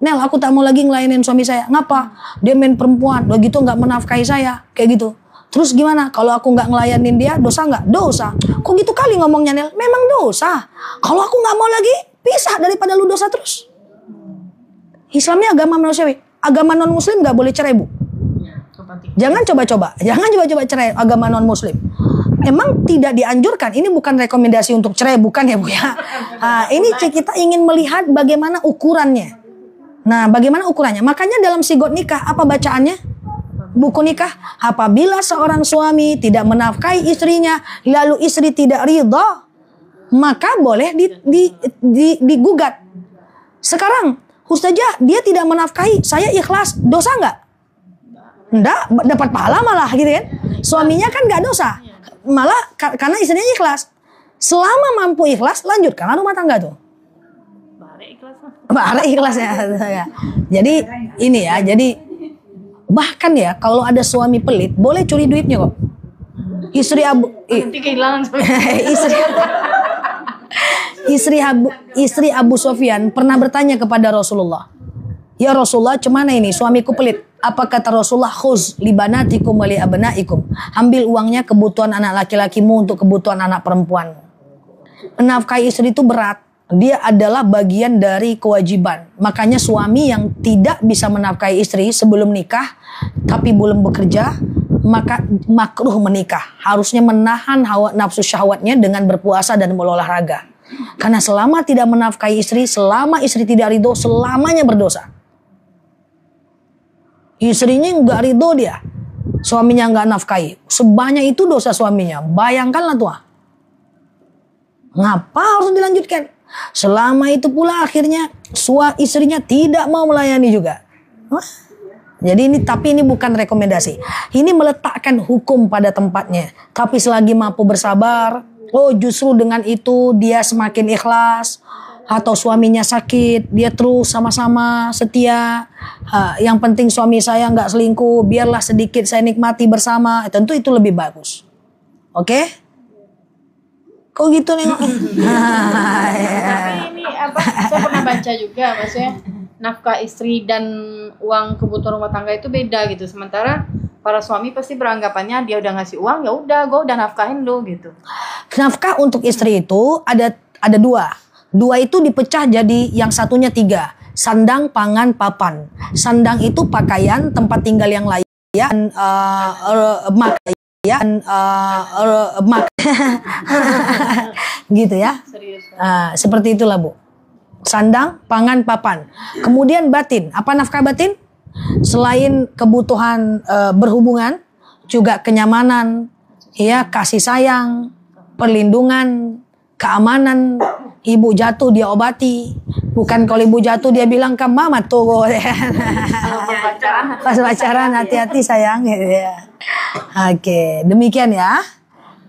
Nel, aku tak mau lagi ngelayanin suami saya. Ngapa? Dia main perempuan, udah gitu nggak menafkahi saya. Kayak gitu. Terus gimana? Kalau aku nggak ngelayanin dia, dosa nggak? Dosa. Kok gitu kali ngomongnya, Nel? Memang dosa. Kalau aku nggak mau lagi, pisah daripada lu dosa terus. Islamnya agama manusiawi. Agama non muslim nggak boleh cerai, Bu. Jangan coba-coba. Jangan coba-coba cerai agama non muslim. Emang tidak dianjurkan. Ini bukan rekomendasi untuk cerai, bukan ya, Bu ya. Nah, ini kita ingin melihat bagaimana ukurannya. Nah, bagaimana ukurannya? Makanya dalam sigot nikah apa bacaannya? Buku nikah, apabila seorang suami tidak menafkahi istrinya, lalu istri tidak ridha, maka boleh digugat. Sekarang, Ustazah, dia tidak menafkahi, saya ikhlas, dosa nggak? Enggak, dapat pahala malah gitu kan. Suaminya kan nggak dosa, malah karena istrinya ikhlas. Selama mampu ikhlas, lanjutkan rumah tangga tuh. Bare ikhlas ya. Jadi ini ya, jadi bahkan ya kalau ada suami pelit boleh curi duitnya kok. Nanti kehilangan istri Abu Sufyan pernah bertanya kepada Rasulullah, ya Rasulullah, cemana ini suamiku pelit? Apa kata Rasulullah? Khuz libanatikum wa li abnaikum. Ambil uangnya kebutuhan anak laki-lakimu untuk kebutuhan anak perempuanmu. Menafkahi istri itu berat. Dia adalah bagian dari kewajiban. Makanya suami yang tidak bisa menafkahi istri sebelum nikah tapi belum bekerja, maka makruh menikah. Harusnya menahan hawa nafsu syahwatnya dengan berpuasa dan berolahraga. Karena selama tidak menafkahi istri, selama istri tidak ridho, selamanya berdosa. Istrinya nggak ridho dia, suaminya nggak nafkahi, sebanyak itu dosa suaminya. Bayangkanlah tuh. Ngapa harus dilanjutkan? Selama itu pula akhirnya istrinya tidak mau melayani juga. Jadi ini bukan rekomendasi. Ini meletakkan hukum pada tempatnya. Tapi selagi mampu bersabar, justru dengan itu dia semakin ikhlas. Atau suaminya sakit, dia terus sama-sama setia. Yang penting suami saya nggak selingkuh, biarlah sedikit saya nikmati bersama. Tentu itu lebih bagus. Oke? Kok gitu nih? Tapi ini saya pernah baca juga, maksudnya nafkah istri dan uang kebutuhan rumah tangga itu beda gitu. Sementara para suami pasti beranggapannya dia udah ngasih uang, ya udah gue udah nafkahin lu gitu. Nafkah untuk istri itu ada dua. Dua itu dipecah jadi yang satunya 3. Sandang, pangan, papan. Sandang itu pakaian, tempat tinggal yang layak, gitu ya. Seperti itulah, Bu. Sandang, pangan, papan. Kemudian batin. Apa nafkah batin? Selain kebutuhan berhubungan, juga kenyamanan, ya, kasih sayang, perlindungan, keamanan. Ibu jatuh dia obati. Bukan kalau ibu jatuh dia bilang ke mama tuh. Pas pacaran hati-hati sayang gitu ya. Oke, demikian ya.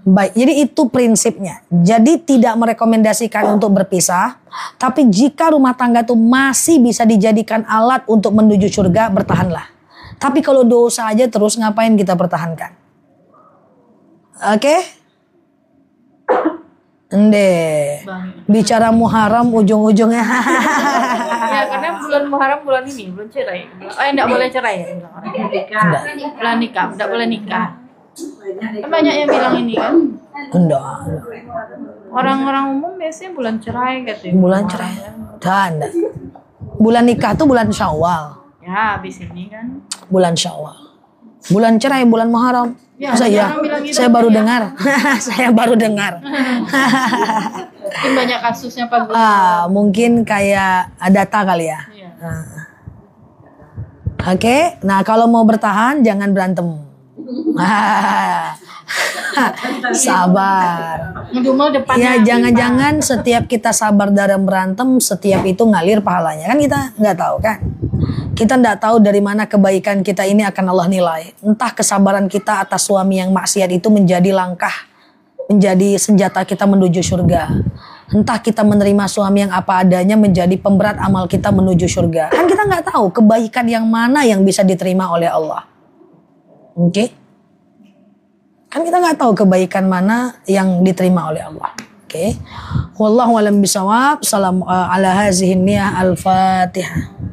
Baik, jadi itu prinsipnya. Jadi tidak merekomendasikan untuk berpisah, tapi jika rumah tangga itu masih bisa dijadikan alat untuk menuju surga, bertahanlah. Tapi kalau dosa aja terus, ngapain kita pertahankan? Oke? Bicara Muharram ujung-ujungnya. Ya, karena bulan Muharram bulan ini, bulan cerai. Enggak boleh cerai ya? Bulan nikah, enggak boleh nikah. Banyak yang bilang ini kan? Enggak. Orang-orang umum biasanya bulan cerai katanya. Bulan cerai. Enggak. Bulan nikah tuh bulan Syawal. Ya, habis ini kan. Bulan Syawal. Bulan cerai bulan Muharram. Ya, gitu saya baru dengar. Saya baru dengar. Mungkin banyak kasusnya Pak. Mungkin kayak data kali ya. Iya. Oke, nah kalau mau bertahan jangan berantem. Sabar. Ngedumel Ya depannya. jangan-jangan setiap kita sabar dalam berantem, setiap itu ngalir pahalanya. Kan kita nggak tahu kan. Kita nggak tahu dari mana kebaikan kita ini akan Allah nilai. Entah kesabaran kita atas suami yang maksiat itu menjadi langkah menjadi senjata kita menuju surga. Entah kita menerima suami yang apa adanya menjadi pemberat amal kita menuju surga. Kan kita nggak tahu kebaikan yang mana yang bisa diterima oleh Allah. Oke? Kan kita nggak tahu kebaikan mana yang diterima oleh Allah. Oke? Wallahu a'lam bishawab. Salam ala hazihi niyah al-Fatihah.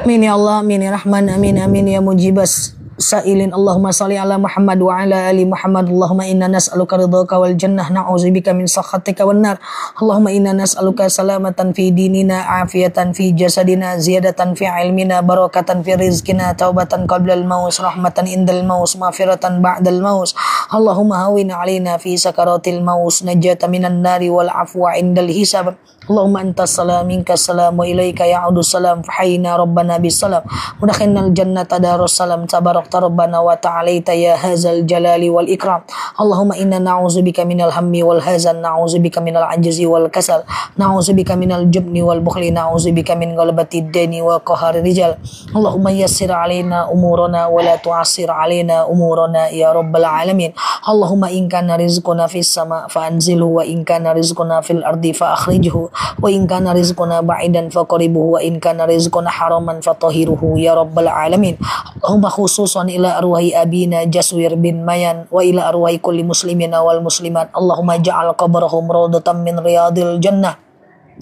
Amin ya Allah, amin ya Rahman, amin amin ya mujibas sa'ilin. Allahumma salli ala Muhammad wa ala ali Muhammad. Allahumma inna nas'aluka ridhaka wal jannah, na'udzubika min sakhatika wan nar. Allahumma inna nas'aluka salamatan fi dinina, afiyatan fi jasadina, ziyadatan fi ilmina, barakatan fi rizqina, taubatan qabla al-maut, rahmatan indal maut, maghfiratan ba'dal maut. Allahumma hawwin alaina fi sakaratil maut, najata minan nari wal afwa indal hisab. Allahumma antas salam minkas salam wa ilaika ya'udus salam, fahayna rabbana bis salam, mudakhinal jannata darus salam, tabarakta rabbana wa ta'alaita ya hazal jalali wal ikram. Allahumma inna na'udzubika minal hammi wal hazan, na'udzubika minal ajzi wal kasal, na'udzubika minal jubni wal bukhli, na'udzubika min ghalabati dani wa qahari rijal. Allahumma yassir alaina umurana wa la tu'assir alaina umurana ya rabbal alamin. Allahumma in kana rizquna fis sama fa anzilhu, wa in kana rizquna fil ardi fa akhrijhu, wa in kana rizquna ba'idan faqribuhu, wa in kana rizquna haraman fatahiruhu ya rabbal alamin. Allahumma khususan ila arwahi abina Jaswir bin Mayan wa ila arwahi kulli muslimina wal muslimat. Allahumma ja'al qabrahum rawdatan min riyadil jannah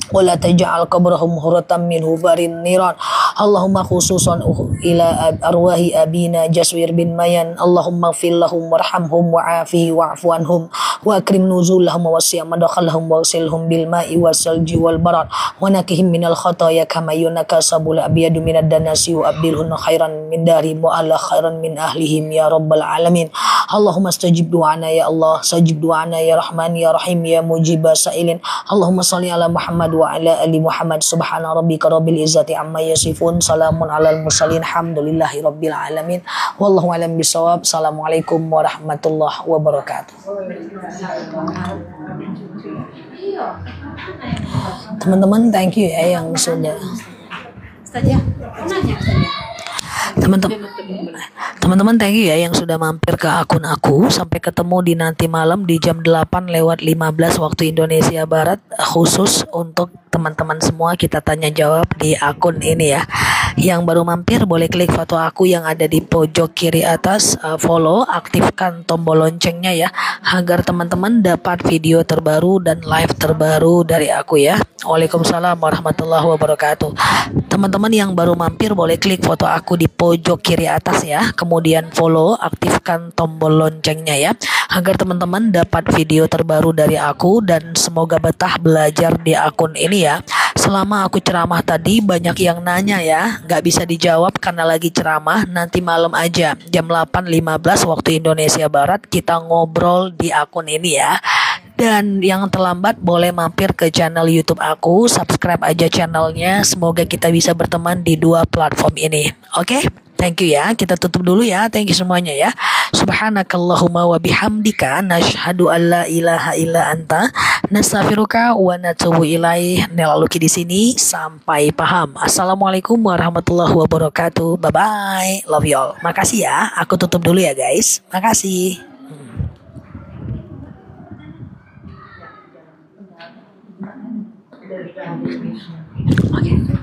wa la taj'al qabrahum huratan min hubarin niran. Allahumma khususan ila arwahi abina Jaswir bin Mayan. Allahumma ighfir lahum warhamhum wa'afihi wa'fu anhum wa akrim nuzulahum wa wasi' madkhalahum wa ghsilhum bil ma'i wasalji wal barad wa nakihim minal khataya kama yunaka sabul abyadu minad danasi wa abdilhun khairan min darihim wa ala khairan min ahlihim ya rabbal alamin. Allahumma stajib du'ana ya Allah, stajib du'ana ya Rahman ya Rahim ya mujiba sa'ilin. Allahumma salli ala Muhammad wa ala ali Muhammad. Subhana rabbika rabbil izzati amma yasifun, salamun alal mursalin, alhamdulillahi rabbil alamin. Wallahu alam bisawab. Assalamualaikum warahmatullahi wabarakatuh. Teman-teman, thank you ya yang sudah. Teman-teman, thank you ya yang sudah mampir ke akun aku. Sampai ketemu di nanti malam di jam 8:15 waktu Indonesia Barat, khusus untuk teman-teman semua kita tanya jawab di akun ini ya. Yang baru mampir boleh klik foto aku yang ada di pojok kiri atas, follow, aktifkan tombol loncengnya ya, agar teman-teman dapat video terbaru dan live terbaru dari aku ya. Waalaikumsalam warahmatullahi wabarakatuh. Teman-teman yang baru mampir boleh klik foto aku di pojok kiri atas ya, kemudian follow, aktifkan tombol loncengnya ya, agar teman-teman dapat video terbaru dari aku. Dan semoga betah belajar di akun ini ya. Selama aku ceramah tadi banyak yang nanya ya, nggak bisa dijawab karena lagi ceramah. Nanti malam aja jam 8:15 waktu Indonesia Barat kita ngobrol di akun ini ya. Dan yang terlambat boleh mampir ke channel YouTube aku, subscribe aja channelnya. Semoga kita bisa berteman di dua platform ini. Oke? Thank you ya. Kita tutup dulu ya. Thank you semuanya ya. Subhanakallahumma wa bihamdika nasyhadu an la ilaha illa anta nastaghfiruka wa natubu ilaih. Nela Luki di sini. Sampai paham. Assalamualaikum warahmatullahi wabarakatuh. Bye bye. Love you all. Makasih ya. Aku tutup dulu ya guys. Makasih. Okay.